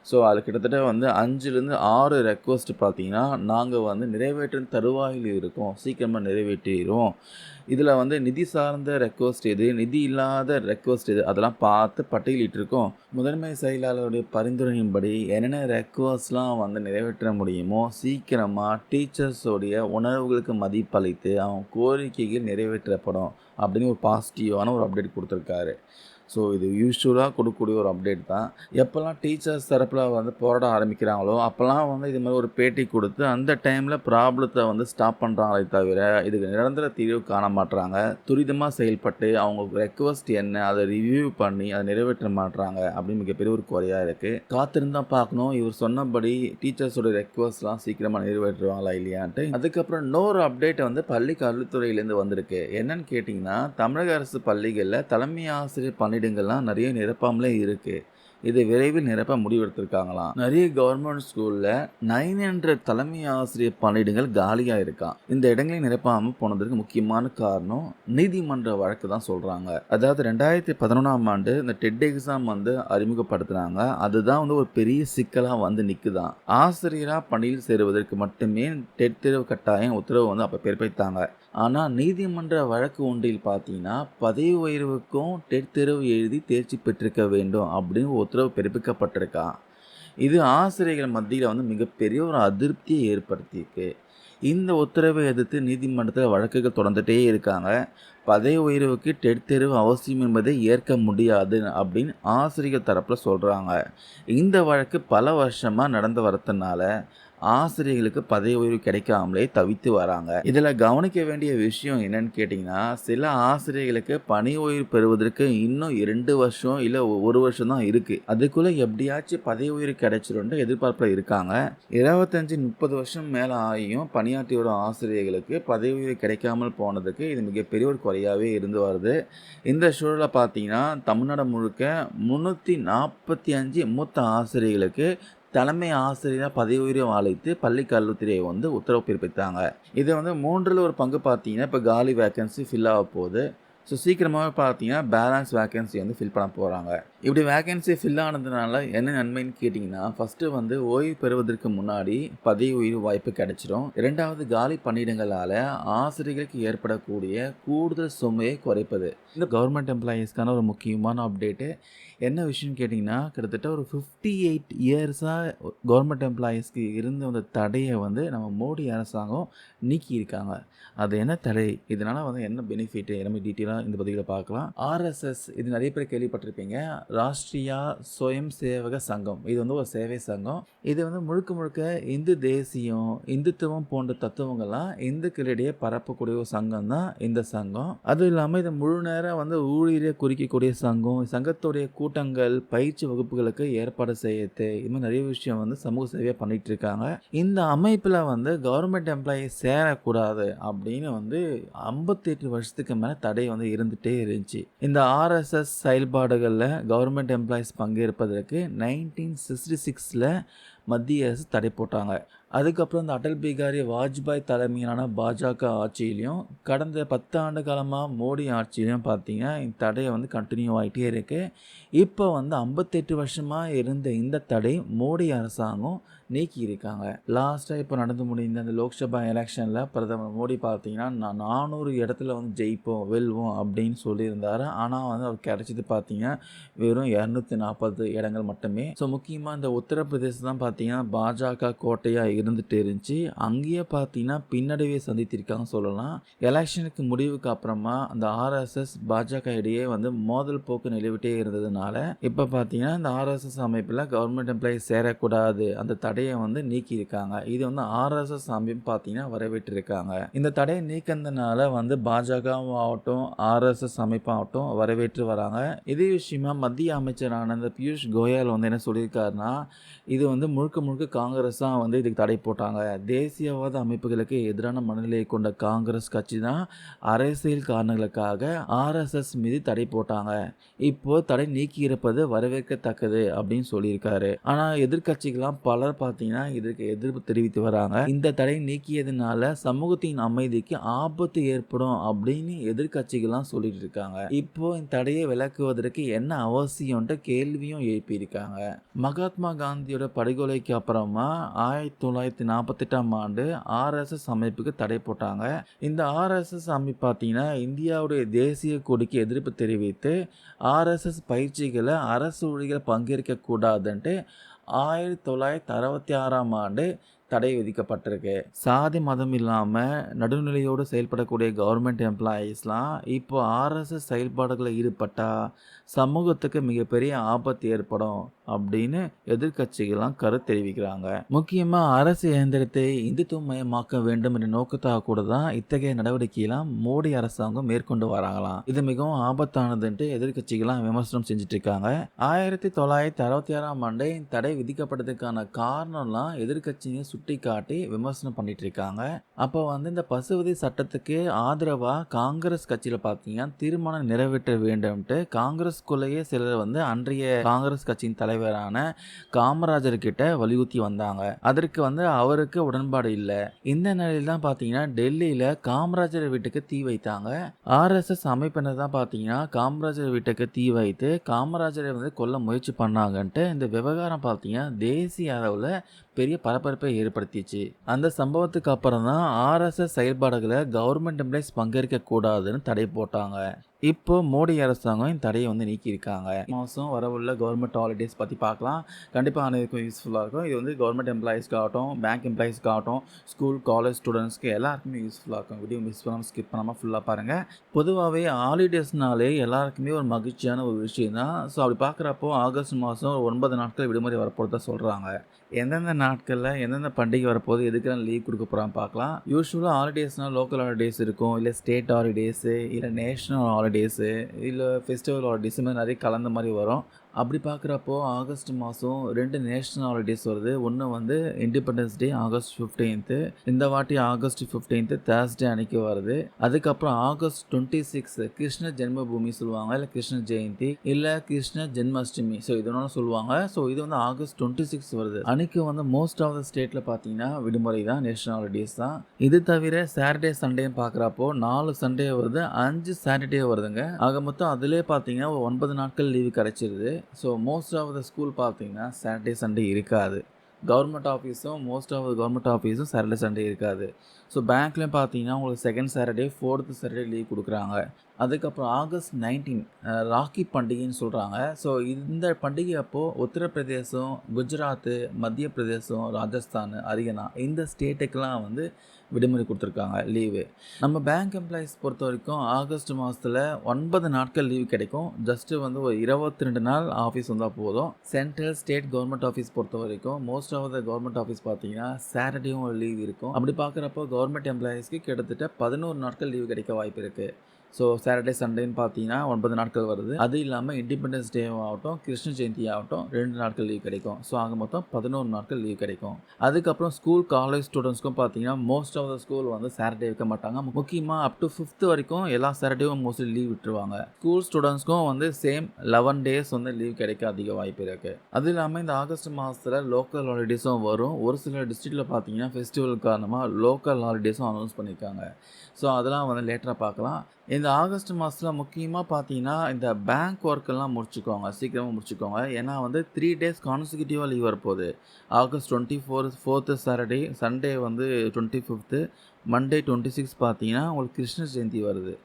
ஸோ அது கிட்டத்தட்ட வந்து 5லேருந்து 6 ரெக்வஸ்ட் பார்த்தீங்கன்னா நாங்கள் வந்து நிறைவேற்றும் தருவாயில் இருக்கோம், சீக்கிரமாக நிறைவேற்றிடுவோம். இதில் வந்து நிதி சார்ந்த ரெக்வஸ்ட் எது, நிதி இல்லாத ரெக்வஸ்ட் எது அதெல்லாம் பார்த்து பட்டியலிட்டிருக்கோம். முதன்மை செயலாளருடைய பரிந்துரையின்படி என்னென்ன ரெக்வஸ்ட்லாம் வந்து நிறைவேற்ற முடியுமோ சீக்கிரமாக டீச்சர்ஸோடைய உணர்வுகளுக்கு மதிப்பளித்து அவங்க கோரிக்கைகள் நிறைவேற்றப்படும் அப்படின்னு ஒரு பாசிட்டிவான ஒரு அப்டேட் கொடுத்துருக்காரு. ஸோ இது யூஸ்வலாக கொடுக்கக்கூடிய ஒரு அப்டேட் தான். எப்போல்லாம் டீச்சர்ஸ் தரப்பில் வந்து போராட ஆரம்பிக்கிறாங்களோ அப்போல்லாம் வந்து இது மாதிரி ஒரு பேட்டி கொடுத்து அந்த டைமில் ப்ராப்ளத்தை வந்து ஸ்டாப் பண்ணுறாங்களே தவிர இதுக்கு நிரந்தர தீர்வு காண மாட்டுறாங்க. துரிதமாக செயல்பட்டு அவங்க ரெக்வஸ்ட் என்ன அதை ரிவ்யூ பண்ணி அதை நிறைவேற்ற மாட்டுறாங்க அப்படின்னு மிகப்பெரிய ஒரு குறையாக இருக்குது. காத்திருந்தால் பார்க்கணும் இவர் சொன்னபடி டீச்சர்ஸோட ரெக்வஸ்ட்லாம் சீக்கிரமாக நிறைவேற்றுவாங்களா இல்லையான்ட்டு. அதுக்கப்புறம் இன்னொரு அப்டேட் வந்து பள்ளி கல்வித்துறையிலேருந்து வந்திருக்கு. என்னன்னு கேட்டிங்கன்னா, தமிழக அரசு பள்ளிகளில் தலைமை ஆசிரியர் பணியிடங்கள்லாம் நிறைய நிரப்பாமலே இருக்குது. இதை விரைவில் நிரப்ப முடிவெடுத்திருக்காங்களாம். நிறைய கவர்மெண்ட் ஸ்கூலில் 900 தலைமை ஆசிரியர் பணியிடங்கள் காலியாக இருக்கான். இந்த இடங்களை நிரப்பாமல் போனதற்கு முக்கியமான காரணம் நீதிமன்ற வழக்கு தான் சொல்கிறாங்க. அதாவது 2011ஆம் ஆண்டு இந்த டெட் எக்ஸாம் வந்து அறிமுகப்படுத்துனாங்க. அதுதான் வந்து ஒரு பெரிய சிக்கலாக வந்து நிற்குதான். ஆசிரியராக பணியில் சேருவதற்கு மட்டுமே டெட் தேர்வு கட்டாயம் உத்தரவு வந்து அப்போ பிறப்பித்தாங்க. ஆனால் நீதிமன்ற வழக்கு ஒன்றில் பார்த்தீங்கன்னா பதவி உயர்வுக்கும் டெட் தேர்வு எழுதி தேர்ச்சி பெற்றிருக்க வேண்டும் அப்படின்னு உத்தரவு பிறப்பிக்கப்பட்டிருக்கா. இது ஆசிரியர்கள் மத்தியில் வந்து மிகப்பெரிய ஒரு அதிருப்தியை ஏற்படுத்தியிருக்கு. இந்த உத்தரவை எதிர்த்து நீதிமன்றத்தில் வழக்குகள் தொடர்ந்துகிட்டே இருக்காங்க. பதவி உயர்வுக்கு டெட் தேர்வு அவசியம் என்பதை ஏற்க முடியாது அப்படின்னு ஆசிரியர் தரப்பில் சொல்கிறாங்க. இந்த வழக்கு பல வருஷமாக நடந்து வரதுனால ஆசிரியர்களுக்கு பதவி உயர்வு கிடைக்காமலே தவித்து வராங்க. இதில் கவனிக்க வேண்டிய விஷயம் என்னன்னு கேட்டிங்கன்னா, சில ஆசிரியர்களுக்கு பணி உயர்வு பெறுவதற்கு இன்னும் 2 வருஷம் இல்லை 1 வருஷம் தான் இருக்குது. அதுக்குள்ளே எப்படியாச்சும் பதவி உயர்வு கிடைச்சிரும்னு எதிர்பார்ப்பில் இருக்காங்க. 25-30 வருஷம் மேலே ஆகியும் பணியாற்றி வரும் ஆசிரியர்களுக்கு பதவி உயர்வு கிடைக்காமல் போனதுக்கு இது மிகப்பெரிய ஒரு குறையாகவே இருந்து வருது. இந்த சூழலில் பார்த்தீங்கன்னா தமிழ்நாடு முழுக்க 345 மூத்த ஆசிரியர்களுக்கு தலைமை ஆசிரியராக பதவி உயர்வு அழைத்து பள்ளி கல்வித்துறை உத்தரவு பிறப்பித்தாங்க. இது 3ல் ஒரு பங்கு பார்த்தீங்கன்னா இப்போ காலி வேக்கன்சி ஃபில் ஆக போகுது. ஸோ சீக்கிரமாகவே பார்த்தீங்கன்னா பேலன்ஸ் வேக்கன்சி ஃபில் பண்ண போகிறாங்க. இப்படி வேக்கன்சி ஃபில் ஆனதுனால என்ன நன்மைன்னு கேட்டிங்கன்னா, ஃபஸ்ட்டு ஓய்வு பெறுவதற்கு முன்னாடி பதவி உயர்வு வாய்ப்பு கிடைச்சிடும். 2வது காலி பணியிடங்களால் ஆசிரியர்களுக்கு ஏற்படக்கூடிய கூடுதல் சுமையை குறைப்பது. இந்த கவர்மெண்ட் எம்ப்ளாயீஸ்க்கான ஒரு முக்கியமான அப்டேட்டு. என்ன விஷயம்னு கேட்டிங்கன்னா, கிட்டத்தட்ட ஒரு 58 இயர்ஸாக கவர்மெண்ட் எம்ப்ளாயீஸ்க்கு இருந்த அந்த தடையை நம்ம மோடி அரசாங்கம் நீக்கியிருக்காங்க. அது என்ன தடை, இதனால் என்ன பெனிஃபிட் எல்லாமே டீட்டெயிலாக இந்த பதிவில் பார்க்கலாம். ஆர்எஸ்எஸ் இது நிறைய பேர் கேள்விப்பட்டிருப்பீங்க. ராஷ்ட்ரியா ஸ்வயம் சேவக சங்கம். இது ஒரு சேவை சங்கம். இது முழுக்க முழுக்க இந்து தேசியம், இந்துத்துவம் போன்ற தத்துவங்கள்லாம் இந்துக்களிடையே பரப்பக்கூடிய ஒரு சங்கம் தான் இந்த சங்கம். அதுவும் இல்லாமல் இது முழு நேரம் ஊழியரை குறிக்கக்கூடிய சங்கம். சங்கத்துடைய கூட்டங்கள், பயிற்சி வகுப்புகளுக்கு ஏற்பாடு செய்யறது, இது மாதிரி நிறைய விஷயம் சமூக சேவையாக பண்ணிட்டு இருக்காங்க. இந்த அமைப்பில் கவர்மெண்ட் எம்ப்ளாயீஸ் சேரக்கூடாது அப்படின்னு 58 வருஷத்துக்கு மேலே தடை இருந்துகிட்டே இருந்துச்சு. இந்த ஆர்எஸ்எஸ் செயல்பாடுகளில் கவர்மெண்ட் எம்ப்ளாயீஸ் பங்கேற்பதற்கு 1966ல் மத்திய அரசு தடை போட்டாங்க. அதுக்கப்புறம் இந்த அடல் பிகாரி வாஜ்பாய் தலைமையிலான பாஜக ஆட்சியிலையும் கடந்த 10 ஆண்டு காலமாக மோடி ஆட்சியிலையும் பார்த்தீங்கன்னா இந்த தடையை கண்டினியூ ஆகிட்டே இருக்குது. இப்போ 58 வருஷமாக இருந்த இந்த தடை மோடி அரசாங்கம் நீக்கி இருக்காங்க. லாஸ்ட்டாக இப்போ நடந்து முடிந்த அந்த லோக்சபா எலெக்ஷனில் பிரதமர் மோடி பார்த்தீங்கன்னா 400 இடத்துல ஜெயிப்போம், வெல்வோம் அப்படின்னு சொல்லியிருந்தார். ஆனால் அவர் கிடைச்சது பார்த்தீங்கன்னா வெறும் 240 இடங்கள் மட்டுமே. ஸோ முக்கியமாக இந்த உத்தரப்பிரதேசம் தான் பார்த்தீங்கன்னா பாஜக கோட்டையாக இருந்துட்டு இருந்துச்சு. அங்கேயே பார்த்தீங்கன்னா பின்னடைவை சந்தித்திருக்காங்க சொல்லலாம். எலெக்ஷனுக்கு முடிவுக்கு அப்புறமா அந்த ஆர்எஸ்எஸ் பாஜக இடையே மோதல் போக்கு நிலவிட்டே இருந்ததுனால இப்போ பார்த்தீங்கன்னா இந்த ஆர்எஸ்எஸ் அமைப்பில் கவர்மெண்ட் எம்ப்ளாயீஸ் சேரக்கூடாது அந்த தடையை நீக்கி இருக்காங்க. இது ஆர்எஸ்எஸ் அமைப்பு பார்த்தீங்கன்னா வரவேற்றிருக்காங்க. இந்த தடையை நீக்கிறதுனால பாஜக ஆகட்டும் ஆர்எஸ்எஸ் அமைப்பாகட்டும் வரவேற்று வராங்க. இதே விஷயமா மத்திய அமைச்சரான இந்த பியூஷ் கோயல் என்ன சொல்லியிருக்காருன்னா, இது முழுக்க முழுக்க காங்கிரஸ் தான் இதுக்கு தடை போட்டாங்க. தேசியவாத அமைப்புகளுக்கு எதிரான மனநிலையை கொண்ட காங்கிரஸ் கட்சி தான் அரசியல் காரணங்களுக்காக ஆர்எஸ்எஸ் மீது தடை போட்டாங்க. இப்போ தடை நீக்கி இருப்பது வரவேற்கத்தக்கது அப்படின்னு சொல்லியிருக்காரு. ஆனால் எதிர்கட்சிகள்லாம் பலர் பார்த்தீங்கன்னா இதுக்கு எதிர்ப்பு தெரிவித்து வராங்க. இந்த தடை நீக்கியதுனால சமூகத்தின் அமைதிக்கு ஆபத்து ஏற்படும் அப்படின்னு எதிர்கட்சிகள்லாம் சொல்லிட்டு இருக்காங்க. இப்போ இந்த தடையை விலக்குவதற்கு என்ன அவசியம்ன்ற கேள்வியும் எழுப்பியிருக்காங்க. மகாத்மா காந்தியோட படுகொலைக்கு அப்புறமா 1948ஆம் ஆண்டு ஆர்எஸ்எஸ் அமைப்புக்கு தடை போட்டாங்க. இந்த ஆர்எஸ்எஸ் அமைப்பு பார்த்தீங்கன்னா இந்தியாவுடைய தேசிய கொடிக்கு எதிர்ப்பு தெரிவித்து ஆர்எஸ்எஸ் பயிற்சிகளை அரசு ஊழியர்கள் பங்கேற்க கூடாதுன்ட்டு 1966ஆம் ஆண்டு தடை விதிக்கப்பட்டிருக்கு. சாதி மதம் இல்லாமல் நடுநிலையோடு செயல்படக்கூடிய கவர்மெண்ட் எம்ப்ளாயீஸ்லாம் இப்போ ஆர்எஸ்எஸ் செயல்பாடுகளில் ஈடுபட்டால் சமூகத்துக்கு மிகப்பெரிய ஆபத்து ஏற்படும் அப்படின்னு எதிர்கட்சிகள்லாம் கருத்து தெரிவிக்கிறாங்க. முக்கியமாக அரசு இயந்திரத்தை இந்துத்துவமயமாக்க வேண்டும் என்ற நோக்கத்தாக கூட தான் இத்தகைய நடவடிக்கையெல்லாம் மோடி அரசாங்கம் மேற்கொண்டு வராங்களாம். இது மிகவும் ஆபத்தானதுன்ட்டு எதிர்கட்சிகள்லாம் விமர்சனம் செஞ்சுட்டு இருக்காங்க. 1966ஆம் ஆண்டு தடை விதிக்கப்பட்டதுக்கான காரணம்லாம் எதிர்கட்சியை சுட்டி காட்டி விமர்சனம் பண்ணிட்டு இருக்காங்க. அப்போ இந்த பசுவதி சட்டத்துக்கு ஆதரவாக காங்கிரஸ் கட்சியில் பார்த்தீங்கன்னா தீர்மானம் நிறைவேற்ற வேண்டும்ட்டு காங்கிரஸ்குள்ளேயே சிலர் அன்றைய காங்கிரஸ் கட்சியின் தலைவரான காமராஜர் கிட்ட வலியுறுத்தி வந்தாங்க. அதற்கு அவருக்கு உடன்பாடு இல்லை. இந்த நிலையில் தான் பார்த்தீங்கன்னா டெல்லியில் காமராஜர் வீட்டுக்கு தீ வைத்தாங்க. ஆர்எஸ்எஸ் அமைப்பினர் தான் பார்த்தீங்கன்னா காமராஜர் வீட்டுக்கு தீ வைத்து காமராஜரை கொல்ல முயற்சி பண்ணாங்கன்ட்டு இந்த விவகாரம் பார்த்தீங்கன்னா தேசிய அளவில் பெரிய பரபரப்பை ஏற்படுத்திச்சு. அந்த சம்பவத்துக்கு அப்புறம் தான் ஆர்எஸ்எஸ் செயல்பாடுகளை கவர்மெண்ட் எம்ப்ளாய்ஸ் பங்கேற்க கூடாதுன்னு தடை போட்டாங்க. இப்போ மோடி அரசாங்கம் இந்த தடையை வந்து நீக்கியிருக்காங்க. மாதம் வரவுள்ள கவர்மெண்ட் ஹாலிடேஸ் பற்றி பார்க்கலாம். கண்டிப்பாக அனைவருக்கும் யூஸ்ஃபுல்லாக இருக்கும். இது வந்து கவர்மெண்ட் எம்ப்ளாயீஸ்க்காகட்டும், பேங்க் எம்ப்ளாயீஸ்க்காகட்டும், ஸ்கூல், காலேஜ் ஸ்டூடெண்ட்ஸ்க்கு எல்லாருக்குமே யூஸ்ஃபுல்லாக இருக்கும். வீடியோ மிஸ் பண்ணாமல் ஸ்கிப் பண்ணாமல் ஃபுல்லாக பாருங்கள். பொதுவாகவே ஹாலிடேஸ்னாலே எல்லாருக்குமே ஒரு மகிழ்ச்சியான ஒரு விஷயம் தான். ஸோ அப்படி பார்க்குறப்போ ஆகஸ்ட் மாதம் 9 நாட்கள் விடுமுறை வரப்போகிறதா சொல்கிறாங்க. எந்தெந்த நாட்களில் எந்தெந்த பண்டிகை வரப்போகுது, எதுக்கெல்லாம் லீவ் கொடுக்க போகிறான்னு பார்க்கலாம். யூஸ்வலாக ஹாலிடேஸ்னால் லோக்கல் ஹாலிடேஸ் இருக்கும், இல்லை ஸ்டேட் ஹாலிடேஸு, இல்லை நேஷ்னல் ஹாலிடேஸு, இல்லை ஃபெஸ்டிவல் ஹாலிடேஸ், இந்த மாதிரி நிறைய கலந்த மாதிரி வரும். அப்படி பார்க்குறப்போ ஆகஸ்ட் மாதம் 2 நேஷ்னல் ஹாலிடேஸ் வருது. ஒன்று வந்து இண்டிபெண்டன்ஸ் டே ஆகஸ்ட் 15th. இந்த வாட்டி ஆகஸ்ட் 15th தேர்ஸ்டே அன்னைக்கு வருது. அதுக்கப்புறம் ஆகஸ்ட் 26 கிருஷ்ண ஜென்மபூமி சொல்லுவாங்க, இல்லை கிருஷ்ண ஜெயந்தி, இல்லை கிருஷ்ண ஜென்மாஷ்டமி. ஸோ இது ஒன்று சொல்லுவாங்க. ஸோ இது வந்து ஆகஸ்ட் 26 வருது. அன்னைக்கு வந்து மோஸ்ட் ஆஃப் த ஸ்டேட்டில் பார்த்தீங்கன்னா விடுமுறை தான், நேஷ்னல் ஹாலிடேஸ் தான். இது தவிர சாட்டர்டே சண்டேன்னு பார்க்குறப்போ 4 சண்டே வருது, 5 சாட்டர்டே வருதுங்க. ஆக மொத்தம் அதிலே பார்த்தீங்கன்னா 9 நாட்கள் லீவு கிடைச்சிருது. So most of the school பார்த்தீங்கன்னா சாட்டர்டே சண்டே இருக்காது. கவர்மெண்ட் ஆஃபீஸும் மோஸ்ட் ஆஃப் த கவர்மெண்ட் ஆஃபீஸும் சாட்டர்டே சண்டே இருக்காது. ஸோ பேங்க்லேயும் பார்த்தீங்கன்னா உங்களுக்கு second Saturday, fourth Saturday leave கொடுக்குறாங்க. அதுக்கப்புறம் ஆகஸ்ட் 19 ராக்கி பண்டிகைன்னு சொல்கிறாங்க. ஸோ இந்த பண்டிகை அப்போது உத்தரப்பிரதேசம், குஜராத்து, மத்திய பிரதேசம், ராஜஸ்தான், ஹரியானா இந்த ஸ்டேட்டுக்கெலாம் வந்து விடுமுறை கொடுத்துருக்காங்க லீவு. நம்ம பேங்க் எம்ப்ளாயீஸ் பொறுத்த வரைக்கும் ஆகஸ்ட் மாதத்தில் 9 நாட்கள் லீவு கிடைக்கும். ஜஸ்ட்டு வந்து ஒரு 22 நாள் ஆஃபீஸ் வந்தால் போதும். சென்ட்ரல் ஸ்டேட் கவர்மெண்ட் ஆஃபீஸ் பொறுத்த வரைக்கும் most of the government office பார்த்தீங்கன்னா சாட்டர்டேயும் ஒரு லீவ் இருக்கும். அப்படி பார்க்குறப்போ கவர்மெண்ட் எம்ப்ளாயீஸ்க்கு கிட்டத்தட்ட 11 நாட்கள் லீவு கிடைக்க வாய்ப்பு இருக்குது. ஸோ சாட்டர்டே சண்டேன்னு பார்த்தீங்கன்னா 9 நாட்கள் வருது. அது இல்லாமல் இண்டிபெண்டன்ஸ் டே ஆகட்டும், கிருஷ்ண ஜெயந்தி ஆகட்டும் 2 நாட்கள் லீவ் கிடைக்கும். ஸோ ஆக மொத்தம் 11 நாட்கள் லீவ் கிடைக்கும். அதுக்கப்புறம் ஸ்கூல், காலேஜ் ஸ்டூடெண்ட்ஸ்க்கும் பார்த்தீங்கன்னா மோஸ்ட் ஆஃப் த ஸ்கூல் வந்து சாட்டர்டே வைக்க மாட்டாங்க. முக்கியமாக அப் டு 5th வரைக்கும் எல்லா சாட்டர்டேவும் மோஸ்ட்லி லீவ் விட்டுருவாங்க. ஸ்கூல் ஸ்டூடெண்ட்ஸ்க்கும் வந்து சேம் 11 days வந்து லீவ் கிடைக்க அதிக வாய்ப்பு இருக்குது. அது இல்லாமல் இந்த ஆகஸ்ட் மாதத்தில் லோக்கல் ஹாலிடேஸும் வரும். ஒரு சில டிஸ்ட்ரிக்டில் பார்த்தீங்கன்னா ஃபெஸ்டிவல் காரணமாக லோக்கல் ஹாலிடேஸும் அனௌன்ஸ் பண்ணியிருக்காங்க. ஸோ அதெல்லாம் வந்து லேட்டராக பார்க்கலாம். இந்த ஆகஸ்ட் மாதத்தில் முக்கியமாக பார்த்தீங்கன்னா இந்த பேங்க் ஒர்க்கெல்லாம் முடிச்சுக்கோங்க, சீக்கிரமாக முடிச்சுக்கோங்க. ஏன்னா வந்து 3 days கான்சிக்யூட்டிவாக லீவ் வரப்போகுது. ஆகஸ்ட் 24 4th சாட்டர்டே, சண்டே வந்து 25th, மண்டே 26 பார்த்தீங்கன்னா உங்களுக்கு கிருஷ்ண ஜெயந்தி வருது.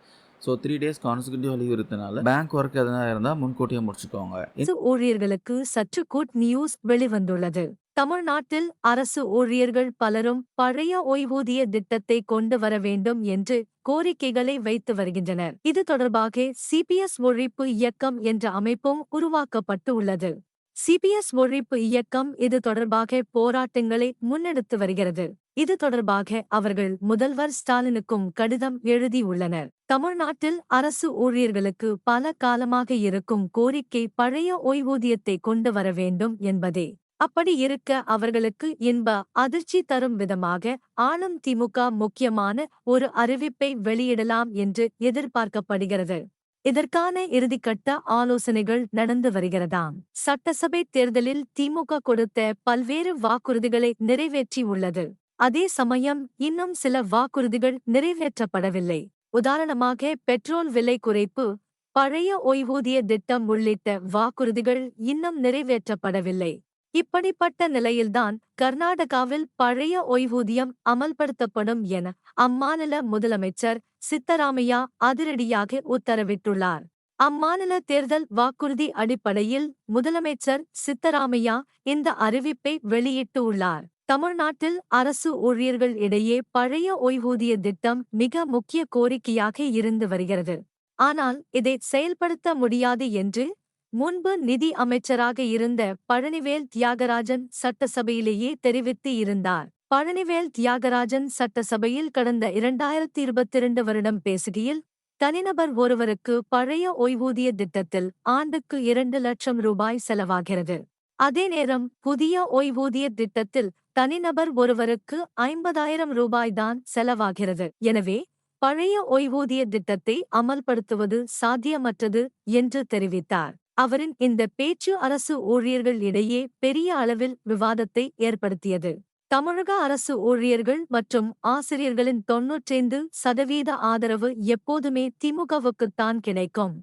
ஸோ 3 days கான்சிக்யூட்டிவாக லீவ் இருக்கிறதுனால பேங்க் ஒர்க் எதனா இருந்தால் முன்கூட்டியே முடிச்சுக்கோங்க. அரசு ஊழியர்களுக்கு சற்று குட் நியூஸ் வெளிவந்துள்ளது. தமிழ்நாட்டில் அரசு ஊழியர்கள் பலரும் பழைய ஓய்வூதிய திட்டத்தை கொண்டு வர வேண்டும் என்று கோரிக்கைகளை வைத்து வருகின்றனர். இது தொடர்பாக சிபிஎஸ் ஒழிப்பு இயக்கம் என்ற அமைப்பும் உருவாக்கப்பட்டு உள்ளது. சிபிஎஸ் ஒழிப்பு இயக்கம் இது தொடர்பாக போராட்டங்களை முன்னெடுத்து வருகிறது. இது தொடர்பாக அவர்கள் முதல்வர் ஸ்டாலினுக்கும் கடிதம் எழுதியுள்ளனர். தமிழ்நாட்டில் அரசு ஊழியர்களுக்கு பல காலமாக இருக்கும் கோரிக்கை பழைய ஓய்வூதியத்தை கொண்டு வர வேண்டும் என்பதே. அப்படி இருக்க அவர்களுக்கு இன்ப அதிர்ச்சி தரும் விதமாக ஆளும் திமுக முக்கியமான ஒரு அறிவிப்பை வெளியிடலாம் என்று எதிர்பார்க்கப்படுகிறது. இதற்கான இறுதிக்கட்ட ஆலோசனைகள் நடந்து வருகிறதாம். சட்டசபை தேர்தலில் திமுக கொடுத்த பல்வேறு வாக்குறுதிகளை நிறைவேற்றி உள்ளது. அதே சமயம் இன்னும் சில வாக்குறுதிகள் நிறைவேற்றப்படவில்லை. உதாரணமாக பெட்ரோல் விலை குறைப்பு, பழைய ஓய்வூதிய திட்டம் உள்ளிட்ட வாக்குறுதிகள் இன்னும் நிறைவேற்றப்படவில்லை. இப்படிப்பட்ட நிலையில்தான் கர்நாடகாவில் பழைய ஓய்வூதியம் அமல்படுத்தப்படும் என அம்மாநில முதலமைச்சர் சித்தராமையா அதிரடியாக உத்தரவிட்டுள்ளார். அம்மாநில தேர்தல் வாக்குறுதி அடிப்படையில் முதலமைச்சர் சித்தராமையா இந்த அறிவிப்பை வெளியிட்டு உள்ளார். தமிழ்நாட்டில் அரசு ஊழியர்கள் இடையே பழைய ஓய்வூதிய திட்டம் மிக முக்கிய கோரிக்கையாக இருந்து வருகிறது. ஆனால் இதை செயல்படுத்த முடியாது என்று முன்பு நிதி அமைச்சராக இருந்த பழனிவேல் தியாகராஜன் சட்டசபையிலேயே தெரிவித்து இருந்தார். பழனிவேல் தியாகராஜன் சட்டசபையில் கடந்த 2022 வருடம் பேசுகையில், தனிநபர் ஒருவருக்கு பழைய ஓய்வூதிய திட்டத்தில் ஆண்டுக்கு 2 லட்சம் ரூபாய் செலவாகிறது. அதே நேரம் புதிய ஓய்வூதிய திட்டத்தில் தனிநபர் ஒருவருக்கு 50,000 ரூபாய்தான் செலவாகிறது. எனவே பழைய ஓய்வூதிய திட்டத்தை அமல்படுத்துவது சாத்தியமற்றது என்று தெரிவித்தார். அவரின் இந்த பேச்சு அரசு ஊழியர்கள் இடையே பெரிய அளவில் விவாதத்தை ஏற்படுத்தியது. தமிழக அரசு ஊழியர்கள் மற்றும் ஆசிரியர்களின் 95% ஆதரவு எப்போதுமே திமுகவுக்குத்தான் கிடைக்கும்.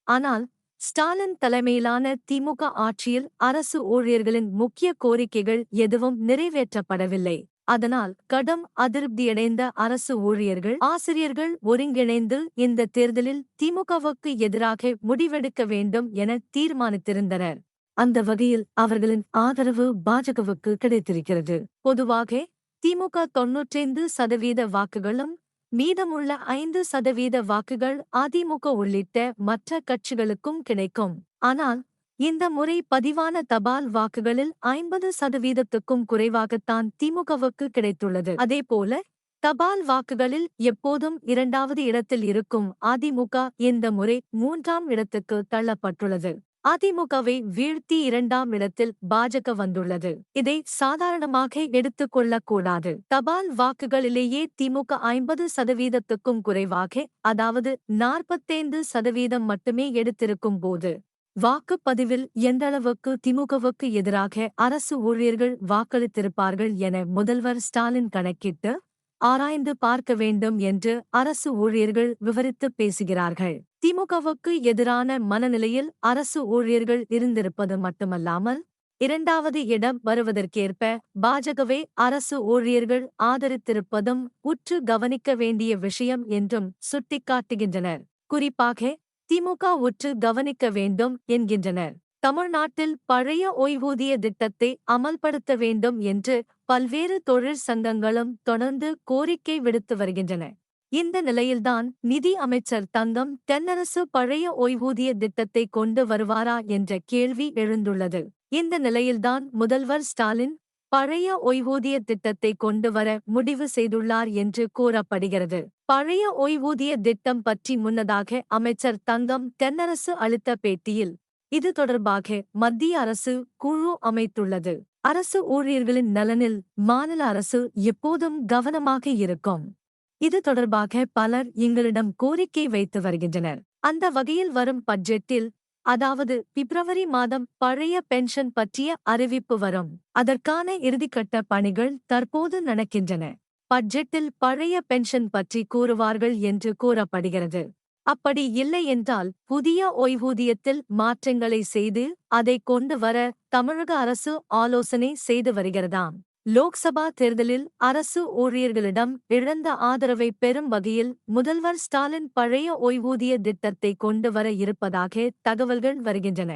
ஆனால் ஸ்டாலின் தலைமையிலான திமுக ஆட்சியில் அரசு ஊழியர்களின் முக்கிய கோரிக்கைகள் எதுவும் நிறைவேற்றப்படவில்லை. அதனால் கடும் அதிருப்தியடைந்த அரசு ஊழியர்கள் ஆசிரியர்கள் ஒருங்கிணைந்து இந்த தேர்தலில் திமுகவுக்கு எதிராக முடிவெடுக்க வேண்டும் என தீர்மானித்திருந்தனர். அந்த வகையில் அவர்களின் ஆதரவு பாஜகவுக்கு கிடைத்திருக்கிறது. பொதுவாக திமுக 95% வாக்குகளும் மீதமுள்ள 5% வாக்குகள் அதிமுக உள்ளிட்ட மற்ற கட்சிகளுக்கும் கிடைக்கும். ஆனால் இந்த முறை பதிவான தபால் வாக்குகளில் 50%க்கும் குறைவாகத்தான் திமுகவுக்கு கிடைத்துள்ளது. அதேபோல தபால் வாக்குகளில் எப்போதும் 2வது இடத்தில் இருக்கும் அதிமுக இந்த முறை 3ஆம் இடத்துக்கு தள்ளப்பட்டுள்ளது. அதிமுகவை வீழ்த்தி 2ஆம் இடத்தில் பாஜக வந்துள்ளது. இதை சாதாரணமாக எடுத்துக் கொள்ளக்கூடாது. தபால் வாக்குகளிலேயே திமுக 50%க்கும் குறைவாக, அதாவது 45% மட்டுமே எடுத்திருக்கும் போது வாக்குப்பதிவில் எந்தளவுக்கு திமுகவுக்கு எதிராக அரசு ஊழியர்கள் வாக்களித்திருப்பார்கள் என முதல்வர் ஸ்டாலின் கணக்கிட்டு ஆராய்ந்து பார்க்க வேண்டும் என்று அரசு ஊழியர்கள் விவரித்து பேசுகிறார்கள். திமுகவுக்கு எதிரான மனநிலையில் அரசு ஊழியர்கள் இருந்திருப்பது மட்டுமல்லாமல் 2வது இடம் வருவதற்கேற்ப பாஜகவை அரசு ஊழியர்கள் ஆதரித்திருப்பதும் உற்று கவனிக்க வேண்டிய விஷயம் என்றும் சுட்டிக்காட்டுகின்றனர். குறிப்பாக திமுக உற்று கவனிக்க வேண்டும் என்கின்றனர். தமிழ்நாட்டில் பழைய ஓய்வூதிய திட்டத்தை அமல்படுத்த வேண்டும் என்று பல்வேறு தொழிற் சங்கங்களும் தொடர்ந்து கோரிக்கை விடுத்து வருகின்றன. இந்த நிலையில்தான் நிதி அமைச்சர் தங்கம் தென்னரசு பழைய ஓய்வூதிய திட்டத்தை கொண்டு வருவாரா என்ற கேள்வி எழுந்துள்ளது. இந்த நிலையில்தான் முதல்வர் ஸ்டாலின் பழைய ஓய்வூதிய திட்டத்தை கொண்டு வர முடிவு செய்துள்ளார் என்று கூறப்படுகிறது. பழைய ஓய்வூதிய திட்டம் பற்றி முன்னதாக அமைச்சர் தங்கம் தென்னரசு அளித்த பேட்டியில் இது தொடர்பாக மத்திய அரசு குழு அமைத்துள்ளது. அரசு ஊழியர்களின் நலனில் மாநில அரசு எப்போதும் கவனமாக இருக்கும். இது தொடர்பாக பலர் எங்களிடம் கோரிக்கை வைத்து வருகின்றனர். அந்த வகையில் வரும் பட்ஜெட்டில், அதாவது பிப்ரவரி மாதம் பழைய பென்ஷன் பற்றிய அறிவிப்பு வரும். அதற்கான இறுதிக்கட்ட பணிகள் தற்போது நடக்கின்றன. பட்ஜெட்டில் பழைய பென்ஷன் பற்றி கூறுவார்கள் என்று கூறப்படுகிறது. அப்படி இல்லை என்றால் புதிய ஓய்வூதியத்தில் மாற்றங்களை செய்து அதை கொண்டு வர தமிழக அரசு ஆலோசனை செய்து வருகிறதாம். லோக்சபா தேர்தலில் அரசு ஊழியர்களிடம் இழந்த ஆதரவை பெறும் வகையில் முதல்வர் ஸ்டாலின் பழைய ஓய்வூதிய திட்டத்தை கொண்டு வர இருப்பதாக தகவல்கள் வருகின்றன.